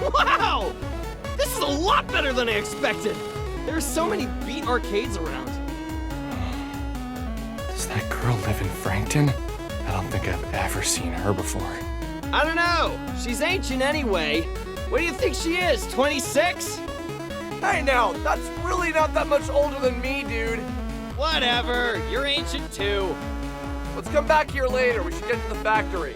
Wow! This is a lot better than I expected! There are so many beat arcades around. Does that girl live in Frankton? I don't think I've ever seen her before. I don't know. She's ancient anyway. What do you think she is, 26? Hey now, that's really not that much older than me, dude. Whatever, you're ancient too. Let's come back here later. We should get to the factory.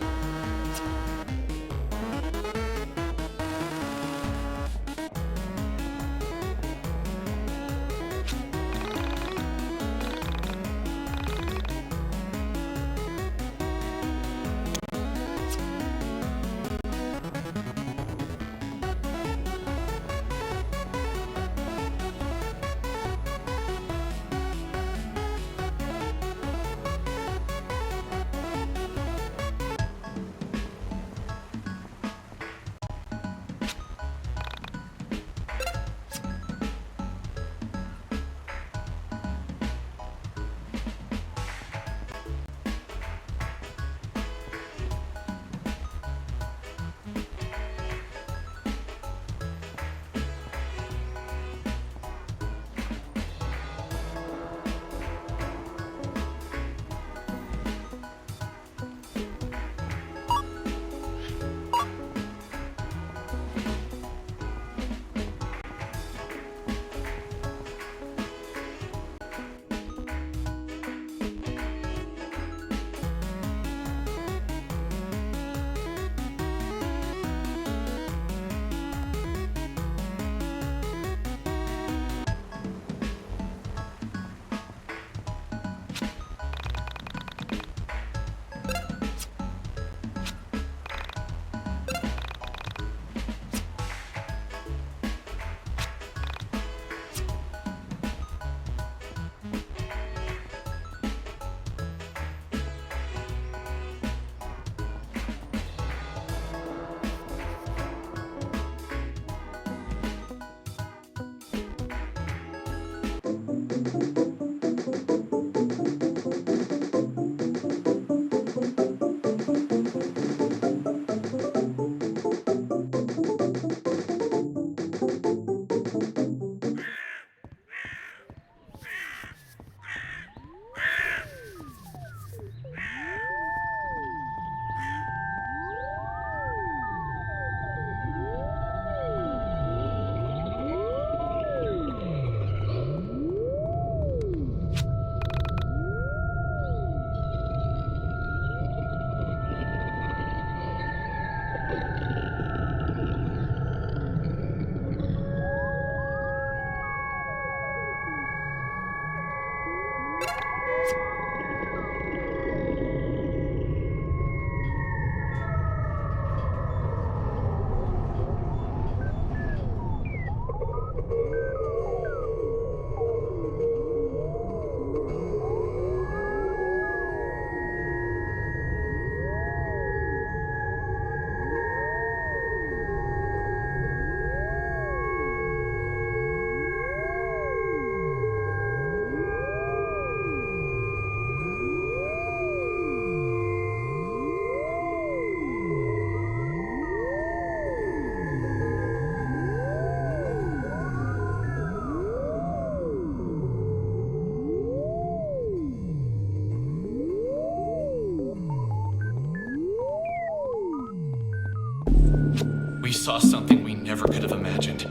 saw something we never could have imagined.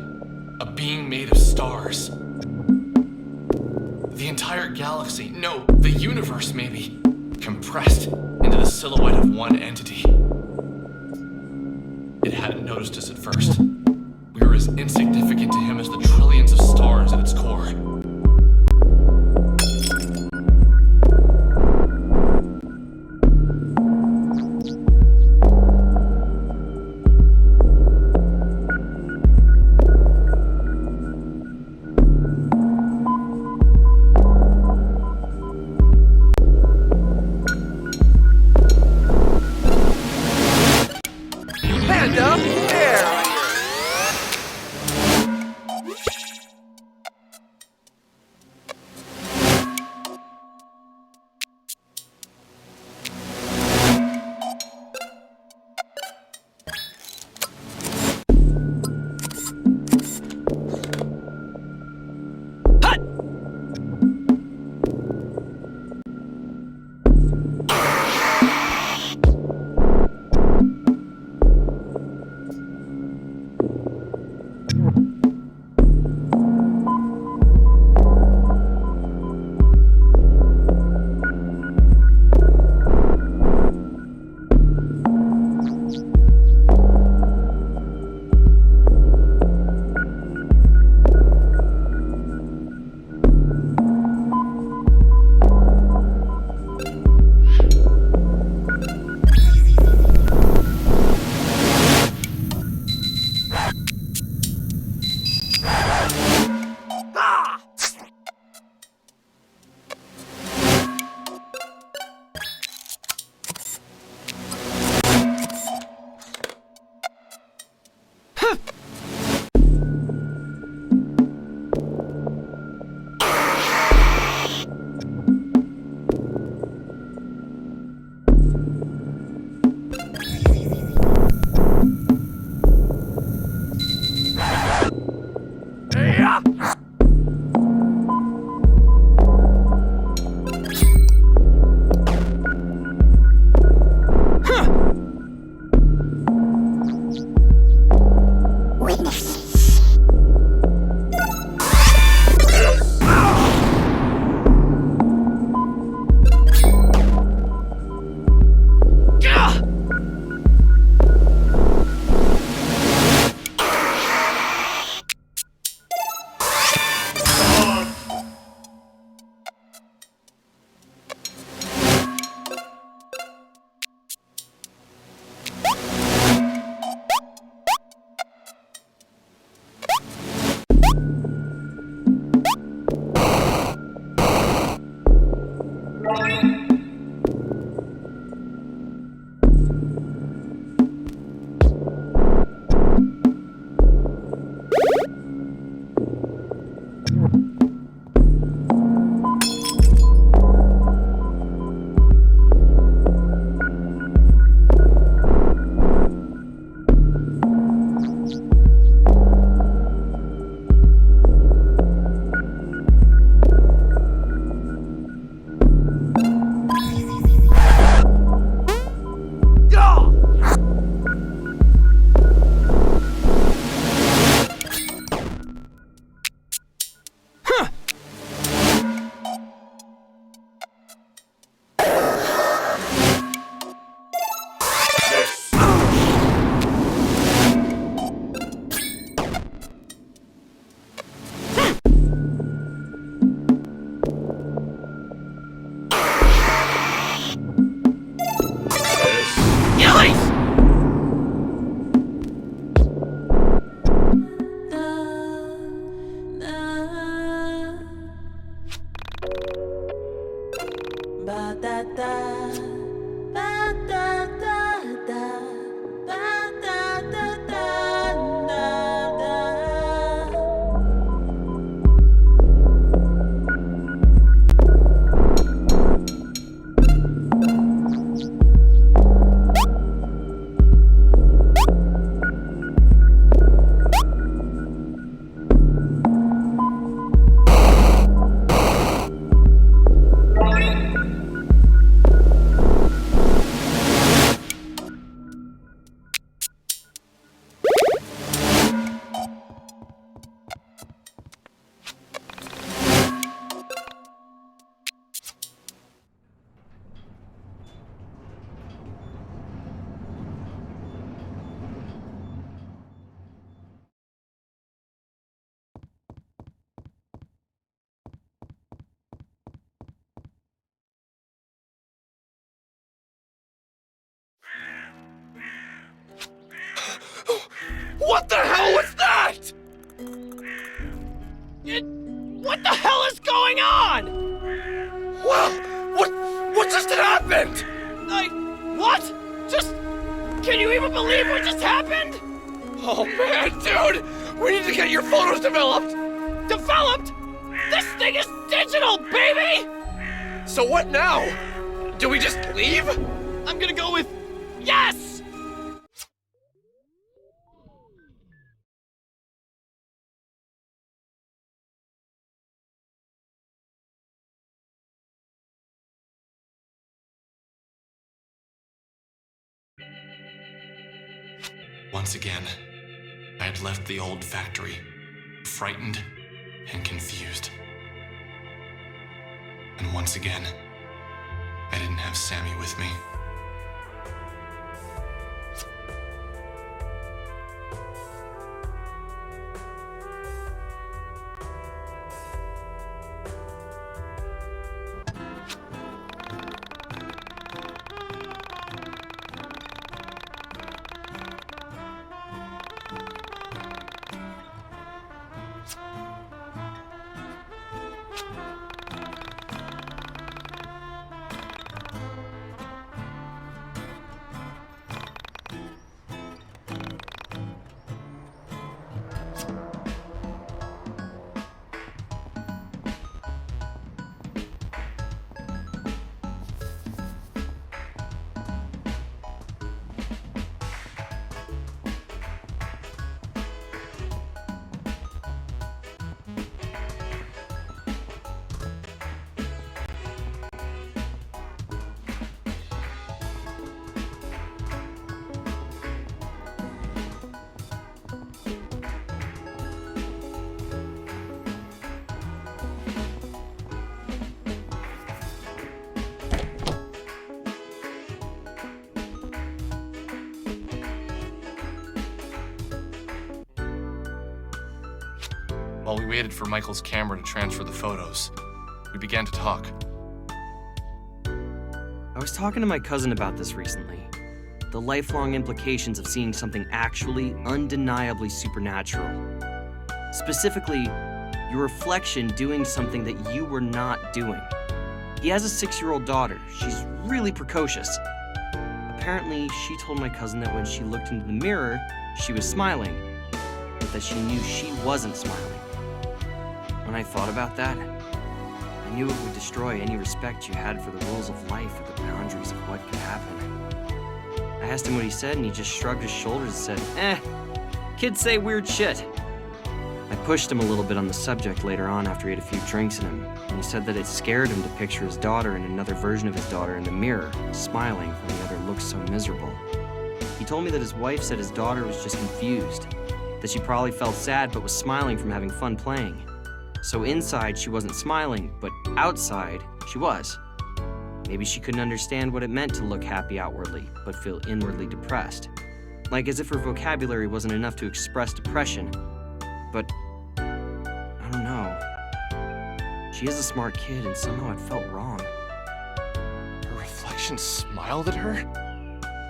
A being made of stars. The entire galaxy, no, the universe maybe, compressed into the silhouette of one entity. It hadn't noticed us at first. We were as insignificant to him as the trillions of stars at its core. What the hell was that? What the hell is going on? What just happened? What? Can you even believe what just happened? Oh man, dude! We need to get your photos developed! Developed? This thing is digital, baby! So what now? Do we just leave? I'm gonna go with yes! Once again, I had left the old factory, frightened and confused. And once again, I didn't have Sammy with me. While we waited for Michael's camera to transfer the photos, we began to talk. I was talking to my cousin about this recently. The lifelong implications of seeing something actually, undeniably supernatural. Specifically, your reflection doing something that you were not doing. He has a 6-year-old daughter. She's really precocious. Apparently, she told my cousin that when she looked into the mirror, she was smiling, but that she knew she wasn't smiling. When I thought about that, I knew it would destroy any respect you had for the rules of life or the boundaries of what could happen. I asked him what he said, and he just shrugged his shoulders and said, kids say weird shit. I pushed him a little bit on the subject later on after he had a few drinks in him, and he said that it scared him to picture his daughter and another version of his daughter in the mirror, smiling when the other looked so miserable. He told me that his wife said his daughter was just confused, that she probably felt sad but was smiling from having fun playing. So inside, she wasn't smiling, but outside, she was. Maybe she couldn't understand what it meant to look happy outwardly, but feel inwardly depressed. Like as if her vocabulary wasn't enough to express depression. But, I don't know. She is a smart kid, and somehow it felt wrong. Her reflection smiled at her?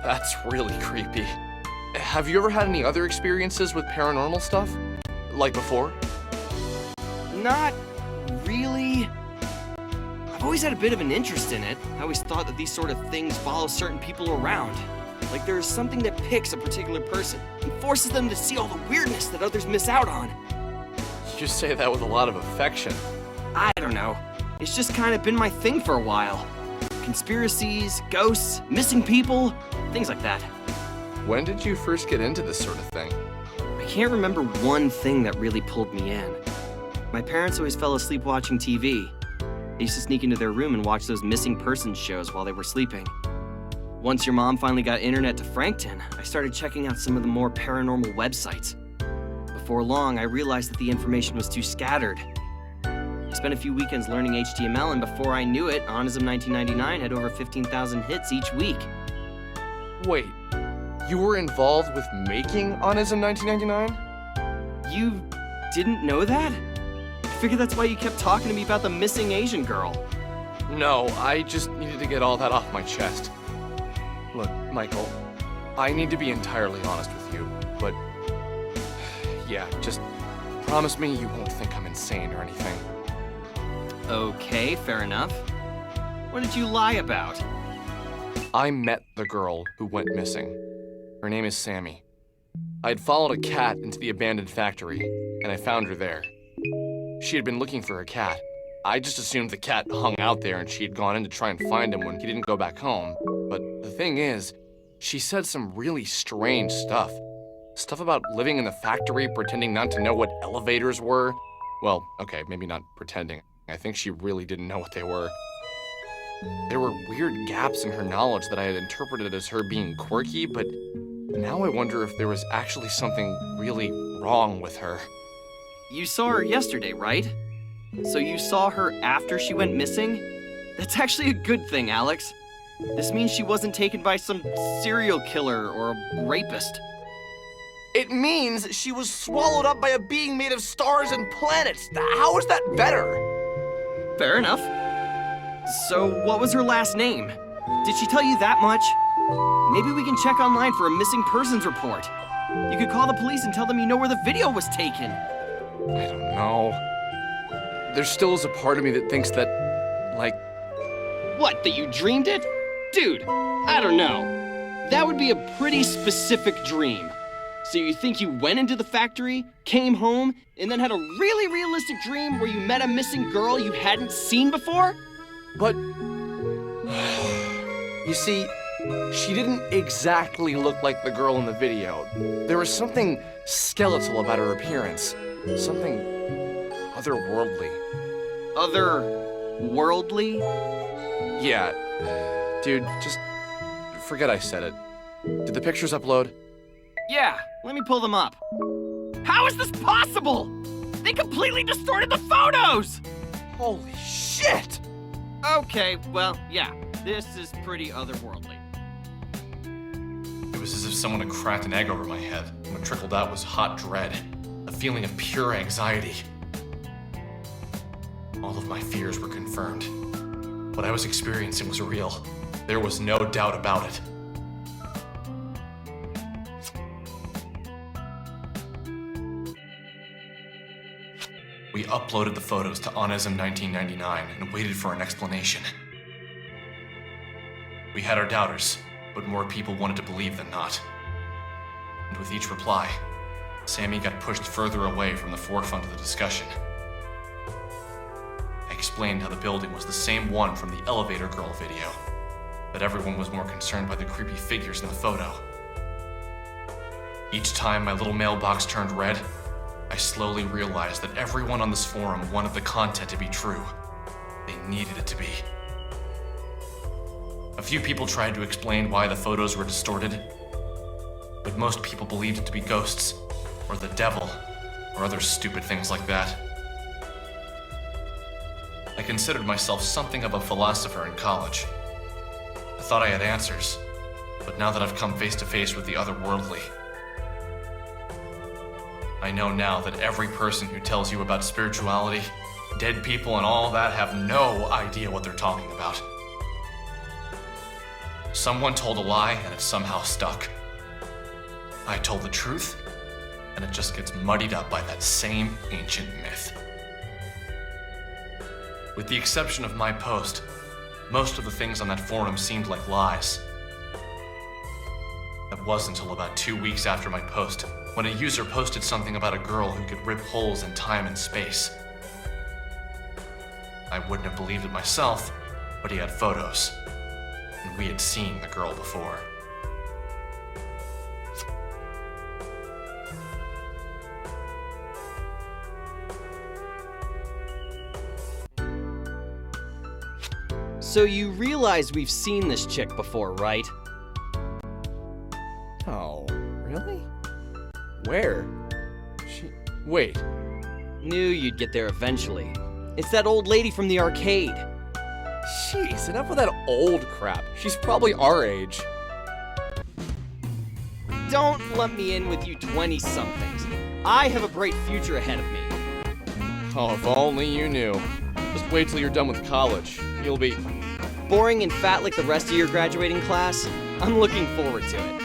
That's really creepy. Have you ever had any other experiences with paranormal stuff? Like before? Not really. I've always had a bit of an interest in it. I always thought that these sort of things follow certain people around. Like there is something that picks a particular person and forces them to see all the weirdness that others miss out on. You say that with a lot of affection. I don't know. It's just kind of been my thing for a while. Conspiracies, ghosts, missing people, things like that. When did you first get into this sort of thing? I can't remember one thing that really pulled me in. My parents always fell asleep watching TV. They used to sneak into their room and watch those missing persons shows while they were sleeping. Once your mom finally got internet to Frankton, I started checking out some of the more paranormal websites. Before long, I realized that the information was too scattered. I spent a few weekends learning HTML, and before I knew it, Onism 1999 had over 15,000 hits each week. Wait, you were involved with making Onism 1999? You didn't know that? I figured that's why you kept talking to me about the missing Asian girl. No, I just needed to get all that off my chest. Look, Michael, I need to be entirely honest with you, but Yeah, just promise me you won't think I'm insane or anything. Okay, fair enough. What did you lie about? I met the girl who went missing. Her name is Sammy. I'd followed a cat into the abandoned factory, and I found her there. She had been looking for her cat. I just assumed the cat hung out there and she had gone in to try and find him when he didn't go back home. But the thing is, she said some really strange stuff. Stuff about living in the factory, pretending not to know what elevators were. Well, okay, maybe not pretending. I think she really didn't know what they were. There were weird gaps in her knowledge that I had interpreted as her being quirky, but now I wonder if there was actually something really wrong with her. You saw her yesterday, right? So you saw her after she went missing? That's actually a good thing, Alex. This means she wasn't taken by some serial killer or a rapist. It means she was swallowed up by a being made of stars and planets. How is that better? Fair enough. So what was her last name? Did she tell you that much? Maybe we can check online for a missing persons report. You could call the police and tell them you know where the video was taken. I don't know. There still is a part of me that thinks that, like... What, that you dreamed it? Dude, I don't know. That would be a pretty specific dream. So you think you went into the factory, came home, and then had a really realistic dream where you met a missing girl you hadn't seen before? But... you see, she didn't exactly look like the girl in the video. There was something skeletal about her appearance. Something otherworldly. Otherworldly? Yeah. Dude, just forget I said it. Did the pictures upload? Yeah, let me pull them up. How is this possible? They completely distorted the photos! Holy shit! Okay, well, yeah, this is pretty otherworldly. It was as if someone had cracked an egg over my head, and what trickled out was hot dread, a feeling of pure anxiety. All of my fears were confirmed. What I was experiencing was real. There was no doubt about it. We uploaded the photos to Onism 1999 and waited for an explanation. We had our doubters, but more people wanted to believe than not. And with each reply, Sammy got pushed further away from the forefront of the discussion. I explained how the building was the same one from the elevator girl video, but everyone was more concerned by the creepy figures in the photo. Each time my little mailbox turned red, I slowly realized that everyone on this forum wanted the content to be true. They needed it to be. A few people tried to explain why the photos were distorted, but most people believed it to be ghosts, or the devil, or other stupid things like that. I considered myself something of a philosopher in college. I thought I had answers, but now that I've come face to face with the otherworldly, I know now that every person who tells you about spirituality, dead people, and all that have no idea what they're talking about. Someone told a lie and it somehow stuck. I told the truth, and it just gets muddied up by that same ancient myth. With the exception of my post, most of the things on that forum seemed like lies. That was until about 2 weeks after my post, when a user posted something about a girl who could rip holes in time and space. I wouldn't have believed it myself, but he had photos, and we had seen the girl before. So you realize we've seen this chick before, right? Oh, really? Where? Wait. Knew you'd get there eventually. It's that old lady from the arcade. Jeez, enough with that old crap. She's probably our age. Don't lump me in with you 20-somethings. I have a bright future ahead of me. Oh, if only you knew. Just wait till you're done with college. You'll be... boring and fat like the rest of your graduating class? I'm looking forward to it.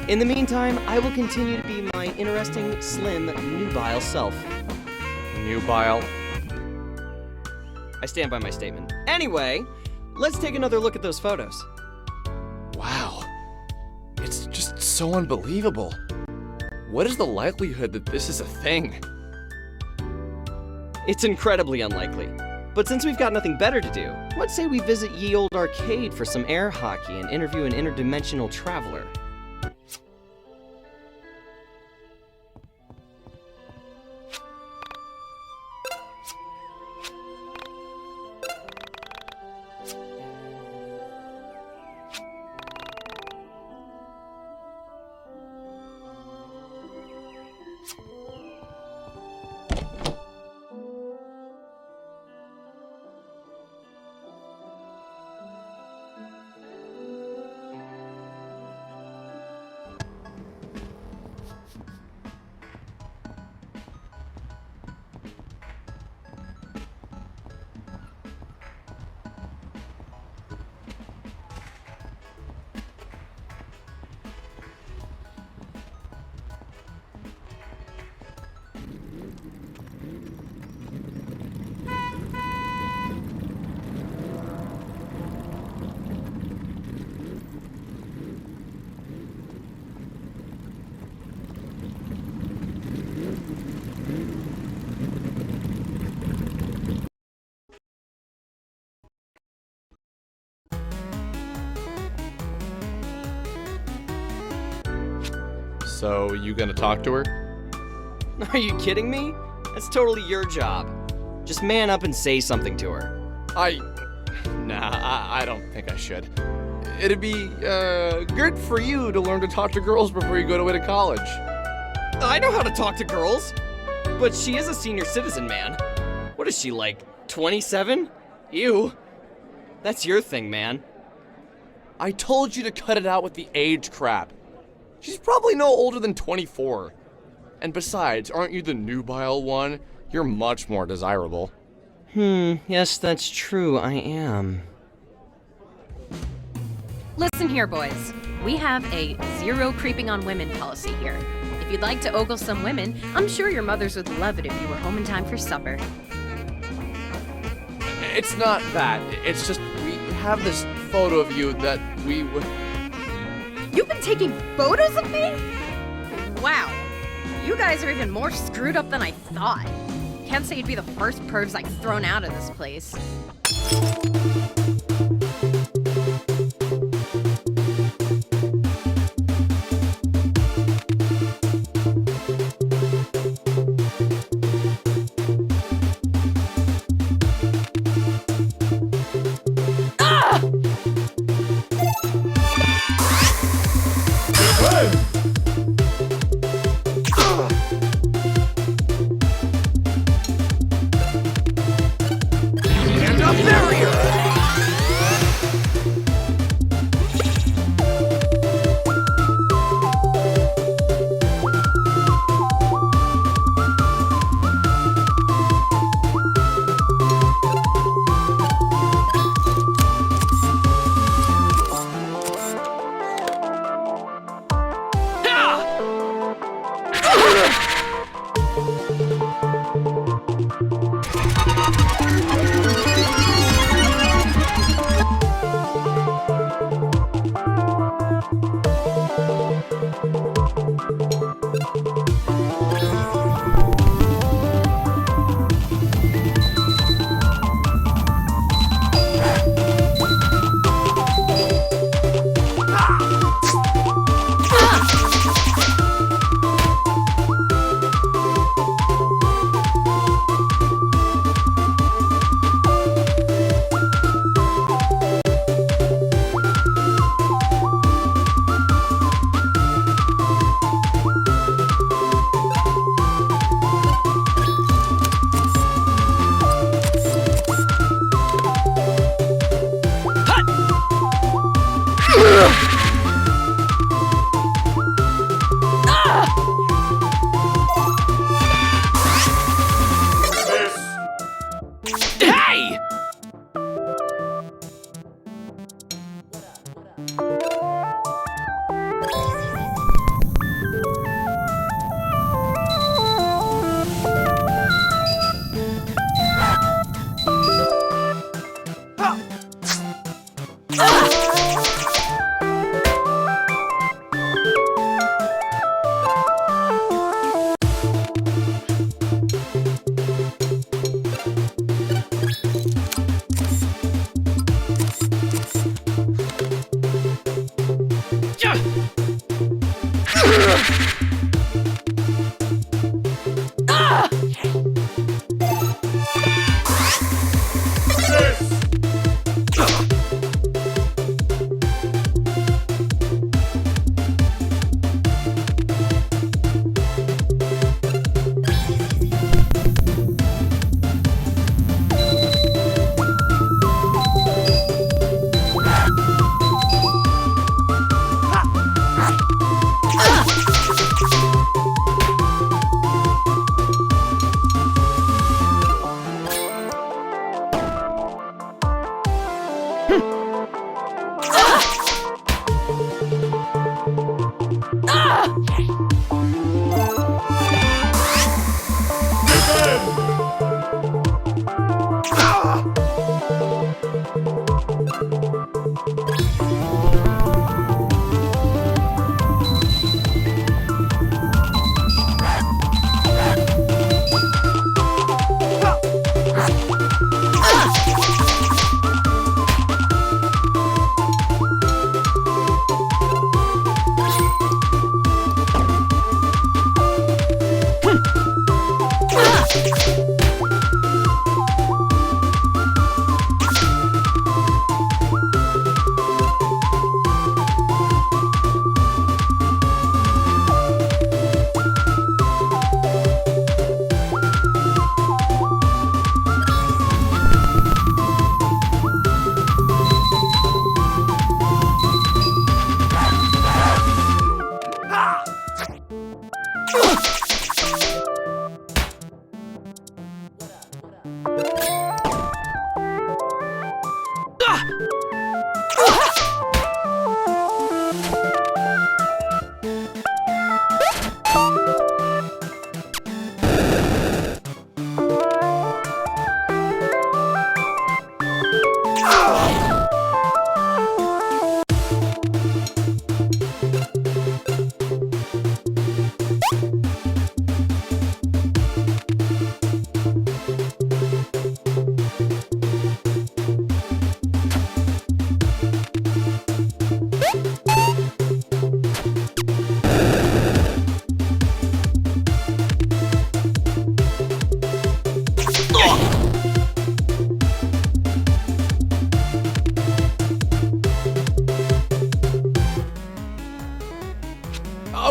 In the meantime, I will continue to be my interesting, slim, nubile self. Nubile? I stand by my statement. Anyway, let's take another look at those photos. Wow. It's just so unbelievable. What is the likelihood that this is a thing? It's incredibly unlikely. But since we've got nothing better to do, let's say we visit Ye Olde Arcade for some air hockey and interview an interdimensional traveler. So, you gonna talk to her? Are you kidding me? That's totally your job. Just man up and say something to her. Nah, I don't think I should. It'd be, good for you to learn to talk to girls before you go away to college. I know how to talk to girls. But she is a senior citizen, man. What is she, like, 27? Ew. That's your thing, man. I told you to cut it out with the age crap. She's probably no older than 24. And besides, aren't you the nubile one? You're much more desirable. Yes, that's true, I am. Listen here, boys. We have a zero creeping on women policy here. If you'd like to ogle some women, I'm sure your mothers would love it if you were home in time for supper. It's not that. It's just we have this photo of you that we would... You've been taking photos of me? Wow. You guys are even more screwed up than I thought. Can't say you'd be the first pervs like thrown out of this place.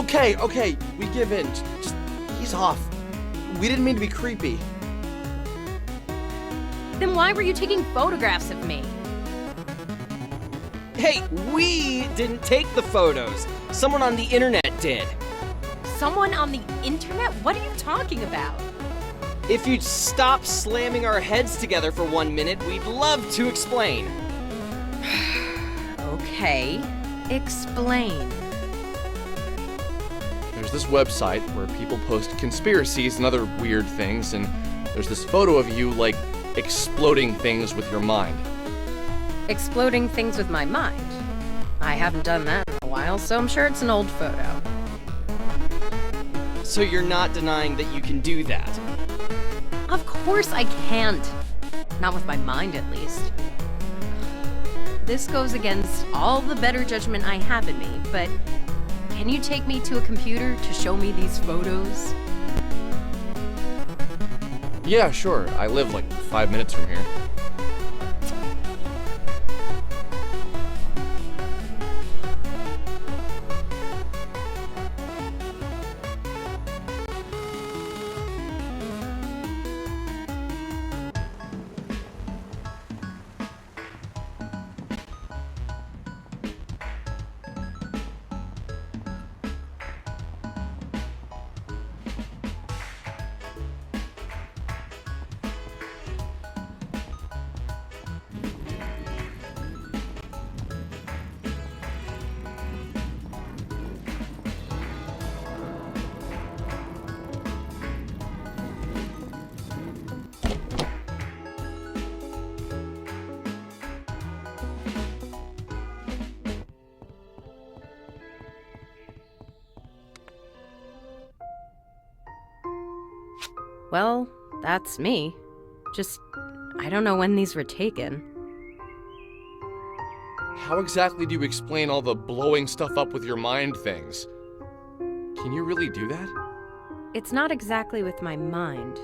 Okay, we give in. Just ease off. We didn't mean to be creepy. Then why were you taking photographs of me? Hey, we didn't take the photos. Someone on the internet did. Someone on the internet? What are you talking about? If you'd stop slamming our heads together for 1 minute, we'd love to explain. Okay, explain. There's this website where people post conspiracies and other weird things, and there's this photo of you, like, exploding things with your mind. Exploding things with my mind? I haven't done that in a while, so I'm sure it's an old photo. So you're not denying that you can do that? Of course I can't. Not with my mind, at least. This goes against all the better judgment I have in me, but can you take me to a computer to show me these photos? Yeah, sure. I live like 5 minutes from here. Well, that's me. Just, I don't know when these were taken. How exactly do you explain all the blowing stuff up with your mind things? Can you really do that? It's not exactly with my mind.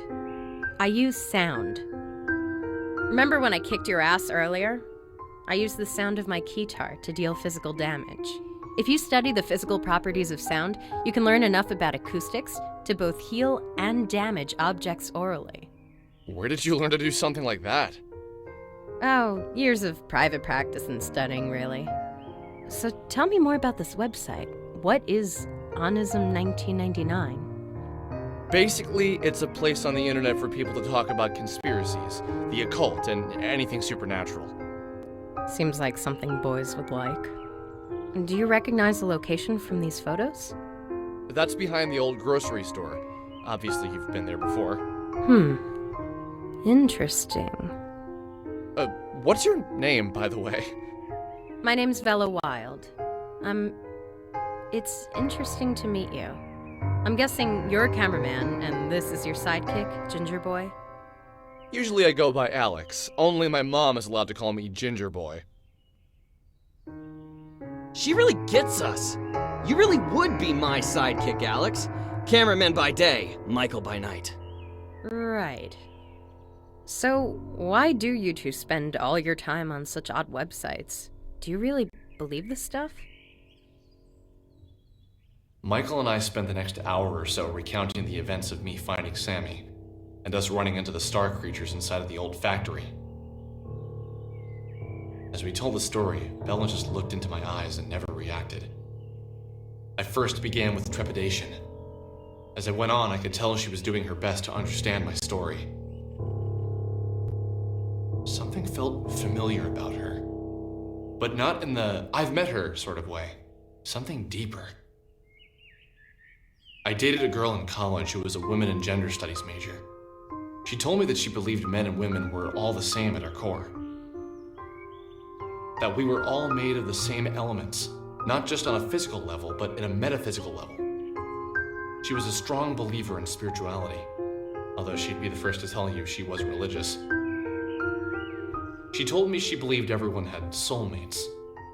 I use sound. Remember when I kicked your ass earlier? I used the sound of my keytar to deal physical damage. If you study the physical properties of sound, you can learn enough about acoustics to both heal and damage objects orally. Where did you learn to do something like that? Oh, years of private practice and studying, really. So tell me more about this website. What is Onism 1999? Basically, it's a place on the internet for people to talk about conspiracies, the occult, and anything supernatural. Seems like something boys would like. Do you recognize the location from these photos? That's behind the old grocery store. Obviously, you've been there before. Interesting. What's your name, by the way? My name's Vella Wild. It's interesting to meet you. I'm guessing you're a cameraman, and this is your sidekick, Ginger Boy? Usually I go by Alex. Only my mom is allowed to call me Ginger Boy. She really gets us. You really would be my sidekick, Alex. Cameraman by day, Michael by night. Right. So, why do you two spend all your time on such odd websites? Do you really believe this stuff? Michael and I spent the next hour or so recounting the events of me finding Sammy, and us running into the star creatures inside of the old factory. As we told the story, Bella just looked into my eyes and never reacted. I first began with trepidation. As I went on, I could tell she was doing her best to understand my story. Something felt familiar about her, but not in the I've met her sort of way. Something deeper. I dated a girl in college who was a women and gender studies major. She told me that she believed men and women were all the same at our core. That we were all made of the same elements, not just on a physical level, but in a metaphysical level. She was a strong believer in spirituality, although she'd be the first to tell you she wasn't religious. She told me she believed everyone had soulmates,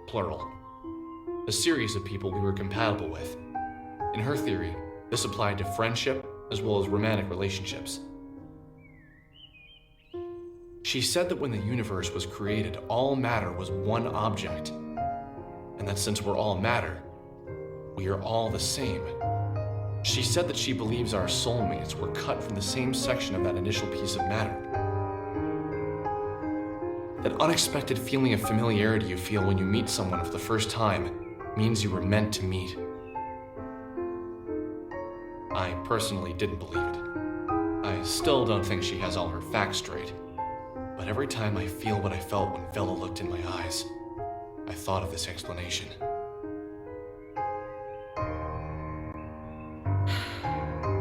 plural, a series of people we were compatible with. In her theory, this applied to friendship as well as romantic relationships. She said that when the universe was created, all matter was one object, and that since we're all matter, We are all the same. She said that she believes our soulmates were cut from the same section of that initial piece of matter. That unexpected feeling of familiarity you feel when you meet someone for the first time means you were meant to meet. I personally didn't believe it. I still don't think she has all her facts straight. But every time I feel what I felt when Vela looked in my eyes, I thought of this explanation.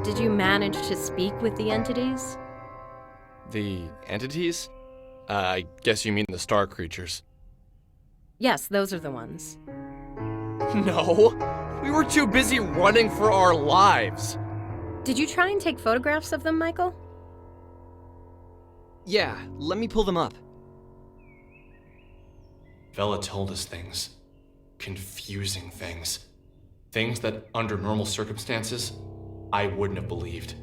Did you manage to speak with the entities? The entities? I guess you mean the star creatures. Yes, those are the ones. No! We were too busy running for our lives! Did you try and take photographs of them, Michael? Yeah, let me pull them up. Vela told us things. Confusing things. Things that, under normal circumstances, I wouldn't have believed.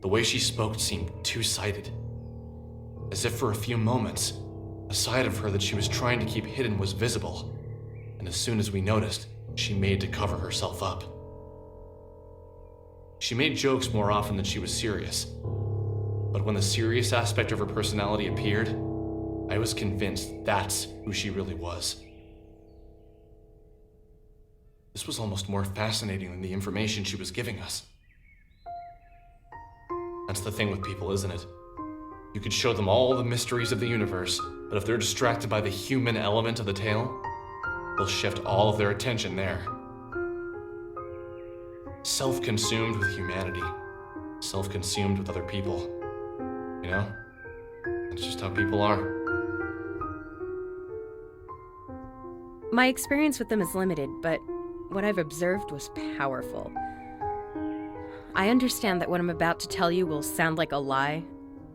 The way she spoke seemed two-sided. As if for a few moments, a side of her that she was trying to keep hidden was visible, and as soon as we noticed, she made to cover herself up. She made jokes more often than she was serious, but when the serious aspect of her personality appeared, I was convinced that's who she really was. This was almost more fascinating than the information she was giving us. That's the thing with people, isn't it? You could show them all the mysteries of the universe, but if they're distracted by the human element of the tale, they'll shift all of their attention there. Self-consumed with humanity. Self-consumed with other people. You know? That's just how people are. My experience with them is limited, but what I've observed was powerful. I understand that what I'm about to tell you will sound like a lie,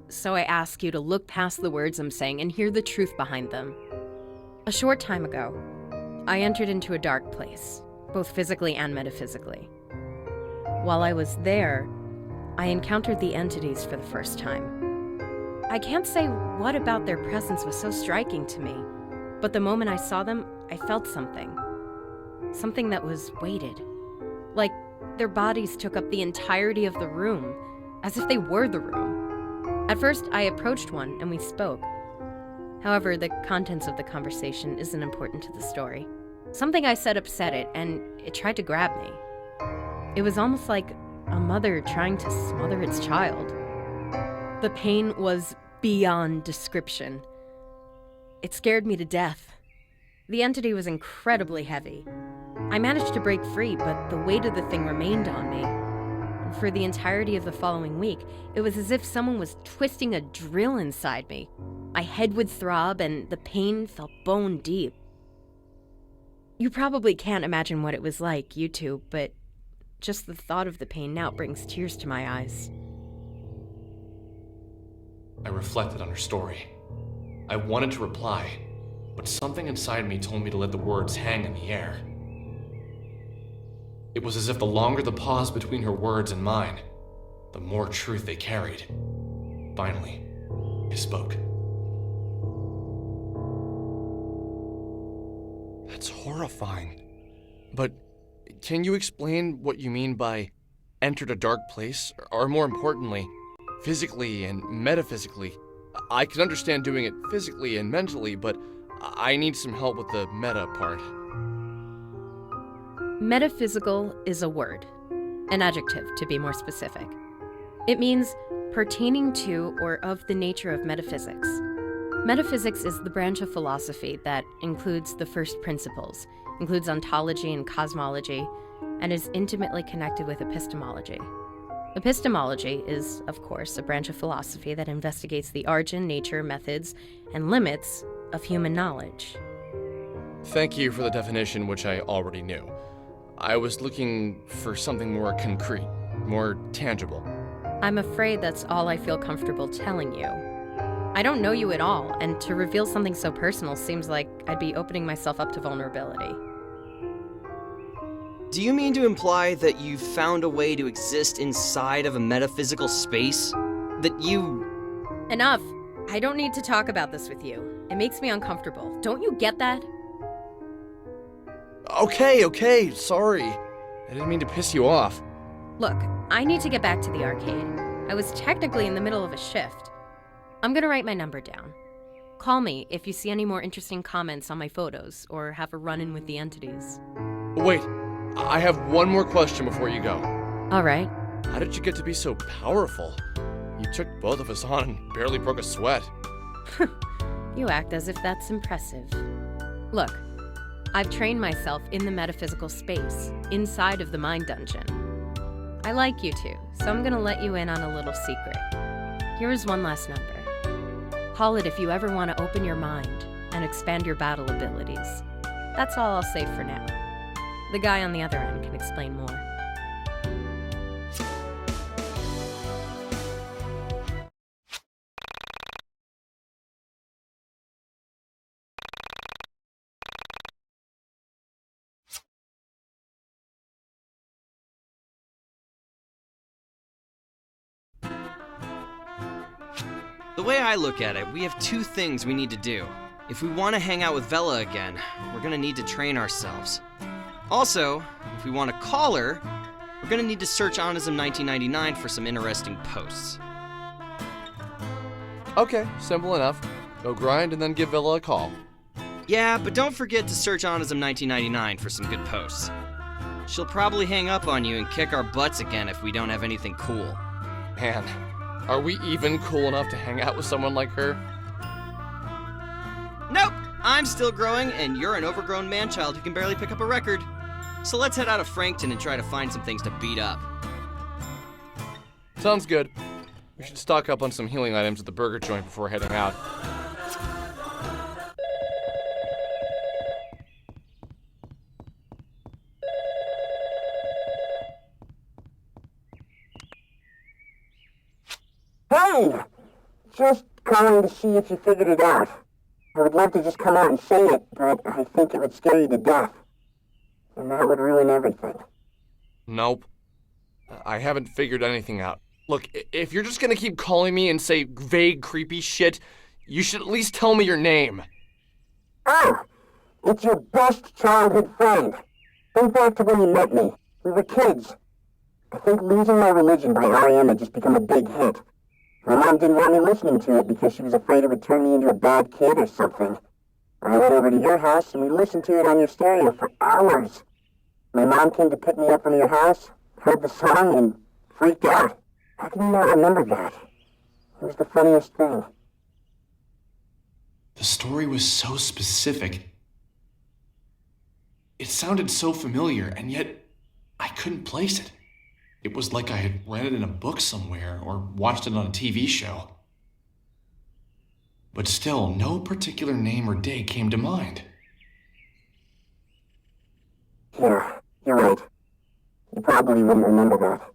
so I ask you to look past the words I'm saying and hear the truth behind them. A short time ago, I entered into a dark place, both physically and metaphysically. While I was there, I encountered the entities for the first time. I can't say what about their presence was so striking to me, but the moment I saw them, I felt something. Something that was weighted. Like their bodies took up the entirety of the room, as if they were the room. At first, I approached one and we spoke. However, the contents of the conversation isn't important to the story. Something I said upset it, and it tried to grab me. It was almost like a mother trying to smother its child. The pain was beyond description. It scared me to death. The entity was incredibly heavy. I managed to break free, but the weight of the thing remained on me. And for the entirety of the following week, it was as if someone was twisting a drill inside me. My head would throb, and the pain felt bone deep. You probably can't imagine what it was like, you two, but just the thought of the pain now brings tears to my eyes. I reflected on her story. I wanted to reply, but something inside me told me to let the words hang in the air. It was as if the longer the pause between her words and mine, the more truth they carried. Finally, I spoke. That's horrifying. But can you explain what you mean by entered a dark place? Or more importantly, physically and metaphysically? I can understand doing it physically and mentally, but I need some help with the meta part. Metaphysical is a word, an adjective to be more specific. It means pertaining to or of the nature of metaphysics. Metaphysics is the branch of philosophy that includes the first principles, includes ontology and cosmology, and is intimately connected with epistemology. Epistemology is, of course, a branch of philosophy that investigates the origin, nature, methods, and limits of human knowledge. Thank you for the definition, which I already knew. I was looking for something more concrete, more tangible. I'm afraid that's all I feel comfortable telling you. I don't know you at all, and to reveal something so personal seems like I'd be opening myself up to vulnerability. Do you mean to imply that you've found a way to exist inside of a metaphysical space? That you... Enough! I don't need to talk about this with you. It makes me uncomfortable. Don't you get that? Okay, sorry. I didn't mean to piss you off. Look, I need to get back to the arcade. I was technically in the middle of a shift. I'm gonna write my number down. Call me if you see any more interesting comments on my photos or have a run-in with the entities. Wait, I have one more question before you go. All right. How did you get to be so powerful? You took both of us on and barely broke a sweat. You act as if that's impressive. Look, I've trained myself in the metaphysical space, inside of the mind dungeon. I like you two, so I'm gonna let you in on a little secret. Here's one last number. Call it if you ever want to open your mind and expand your battle abilities. That's all I'll say for now. The guy on the other end can explain more. The way I look at it, we have two things we need to do. If we want to hang out with Vela again, we're gonna need to train ourselves. Also, if we want to call her, we're gonna need to search Onism 1999 for some interesting posts. Okay, simple enough. Go grind and then give Villa a call. Yeah, but don't forget to search Onism 1999 for some good posts. She'll probably hang up on you and kick our butts again if we don't have anything cool. Man, are we even cool enough to hang out with someone like her? Nope! I'm still growing, and you're an overgrown man-child who can barely pick up a record. So let's head out of Frankton and try to find some things to beat up. Sounds good. We should stock up on some healing items at the burger joint before heading out. Hey! Just calling to see if you figured it out. I would love to just come out and say it, but I think it would scare you to death. And that would ruin everything. Nope. I haven't figured anything out. Look, if you're just gonna keep calling me and say vague, creepy shit, you should at least tell me your name. Oh! It's your best childhood friend. Think back to when you met me. We were kids. I think Losing My Religion by R.E.M. had just become a big hit. My mom didn't want me listening to it because she was afraid it would turn me into a bad kid or something. I went over to your house and we listened to it on your stereo for hours. My mom came to pick me up from your house, heard the song, and freaked out. How can you not remember that? It was the funniest thing. The story was so specific. It sounded so familiar, and yet I couldn't place it. It was like I had read it in a book somewhere or watched it on a TV show. But still, no particular name or date came to mind. Yeah, you're right. You probably wouldn't remember that.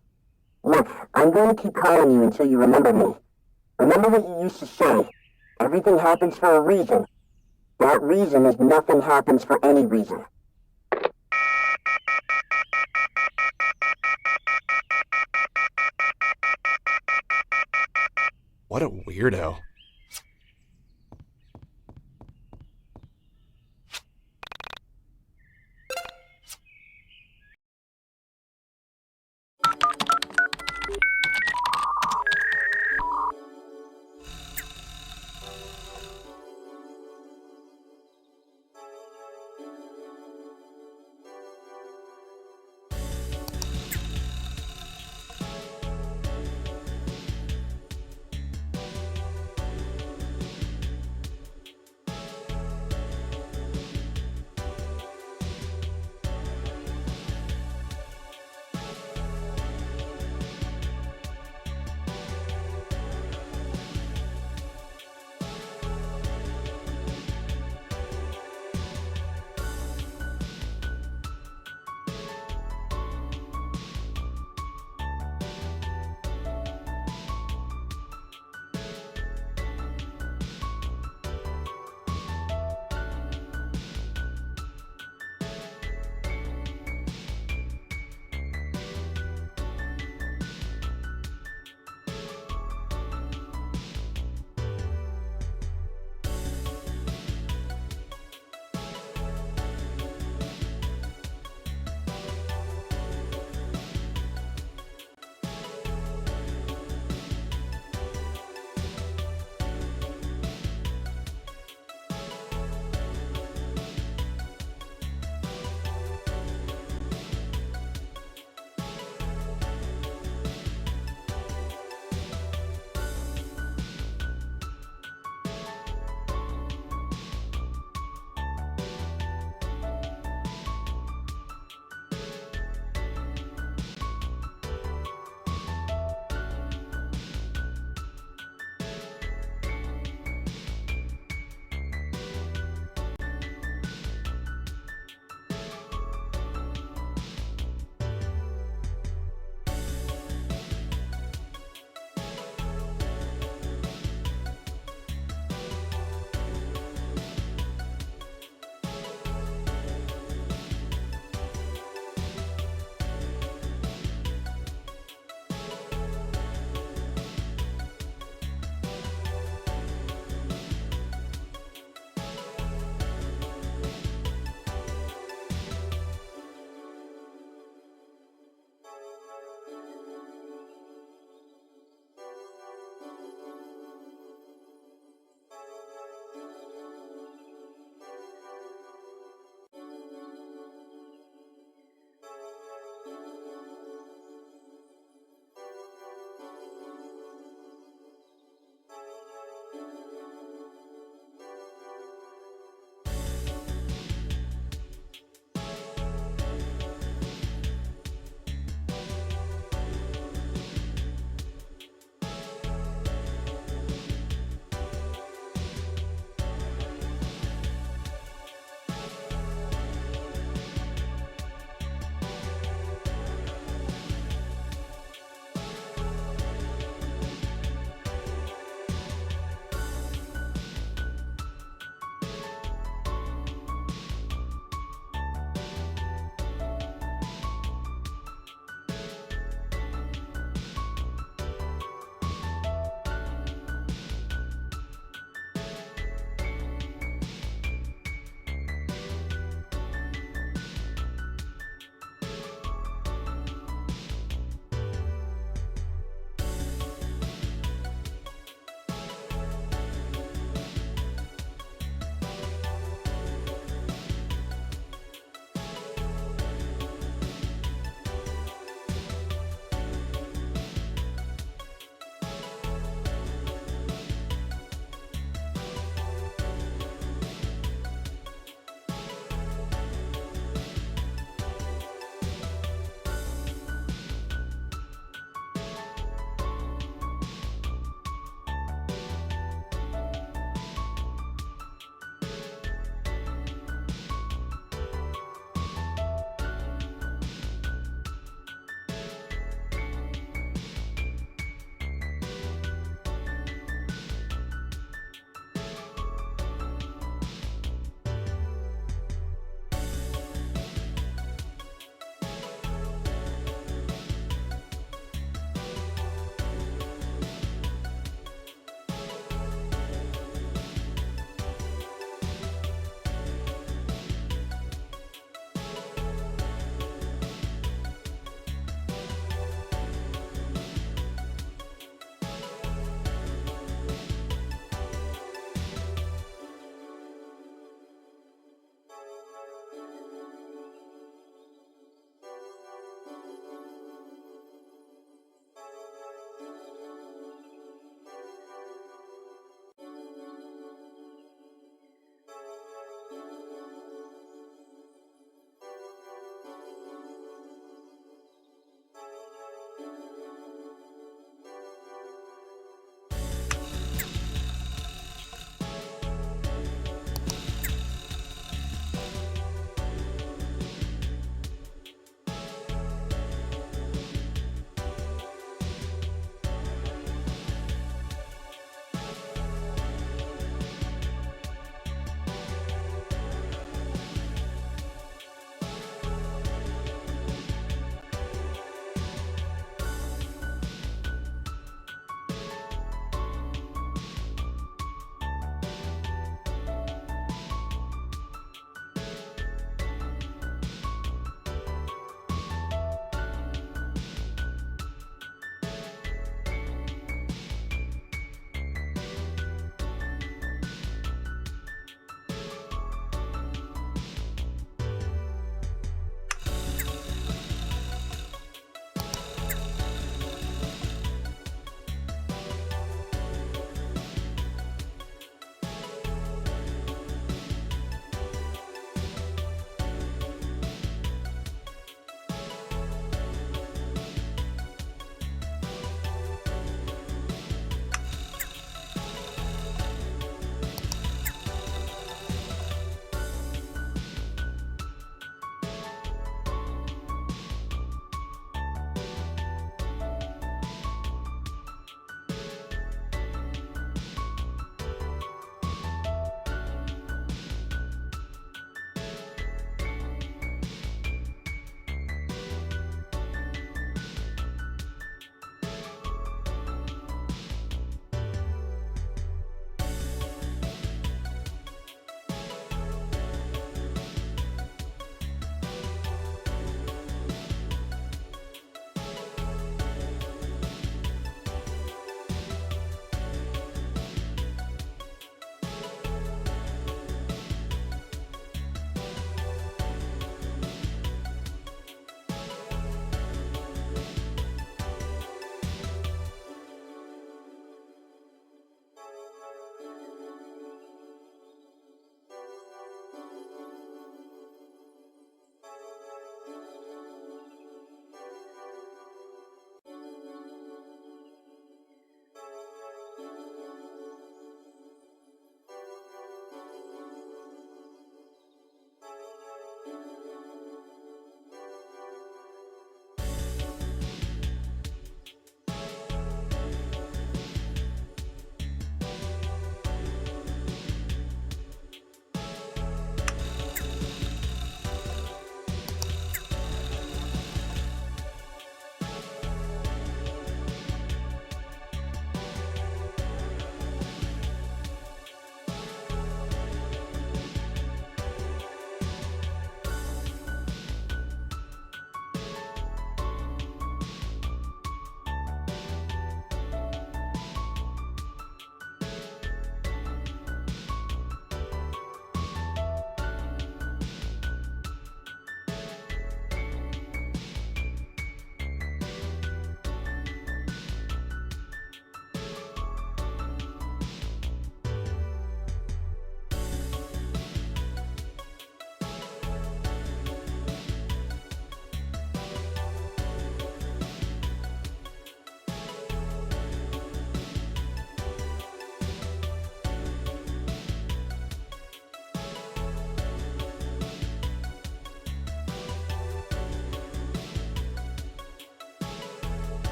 Look, I'm going to keep calling you until you remember me. Remember what you used to say. Everything happens for a reason. That reason is nothing happens for any reason. What a weirdo.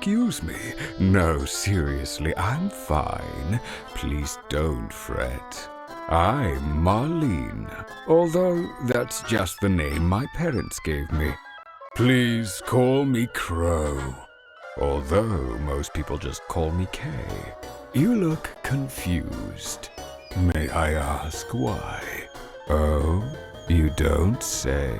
excuse me. No, seriously, I'm fine. Please don't fret. I'm Marlene, although that's just the name my parents gave me. Please call me Crow, although most people just call me Kay. You look confused. May I ask why? Oh, you don't say.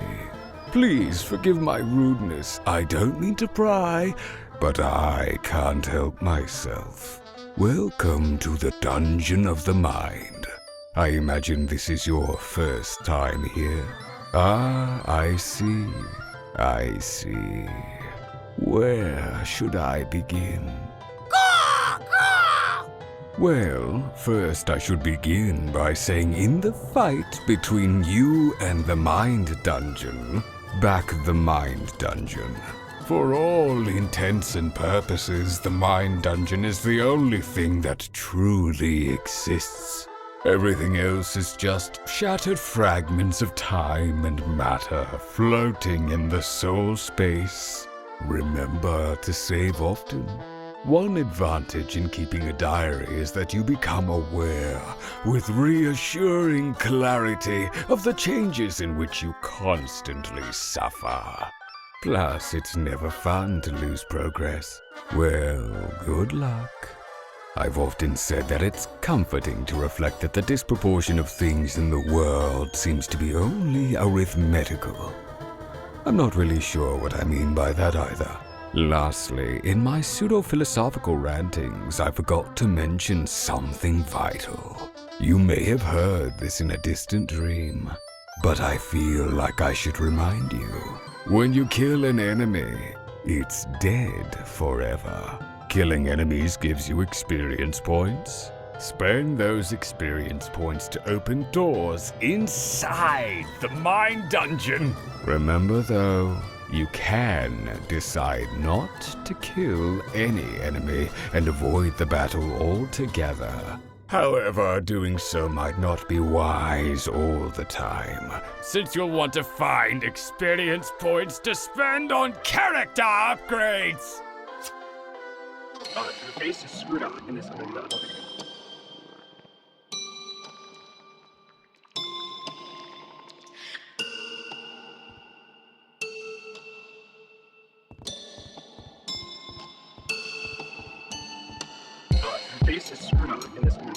Please forgive my rudeness. I don't mean to pry, but I can't help myself. Welcome to the Dungeon of the Mind. I imagine this is your first time here. Ah, I see. I see. Where should I begin? Well, first I should begin by saying in the fight between you and the Mind Dungeon, back the Mind Dungeon. For all intents and purposes, the Mind Dungeon is the only thing that truly exists. Everything else is just shattered fragments of time and matter floating in the soul space. Remember to save often. One advantage in keeping a diary is that you become aware, with reassuring clarity, of the changes in which you constantly suffer. Plus, it's never fun to lose progress. Well, good luck. I've often said that it's comforting to reflect that the disproportion of things in the world seems to be only arithmetical. I'm not really sure what I mean by that either. Lastly, in my pseudo-philosophical rantings, I forgot to mention something vital. You may have heard this in a distant dream, but I feel like I should remind you. When you kill an enemy, it's dead forever. Killing enemies gives you experience points. Spend those experience points to open doors inside the Mind Dungeon. Remember though, you can decide not to kill any enemy and avoid the battle altogether. However, doing so might not be wise all the time, since you'll want to find experience points to spend on character upgrades. Your face is screwed on in this window. Your face is screwed on in this window.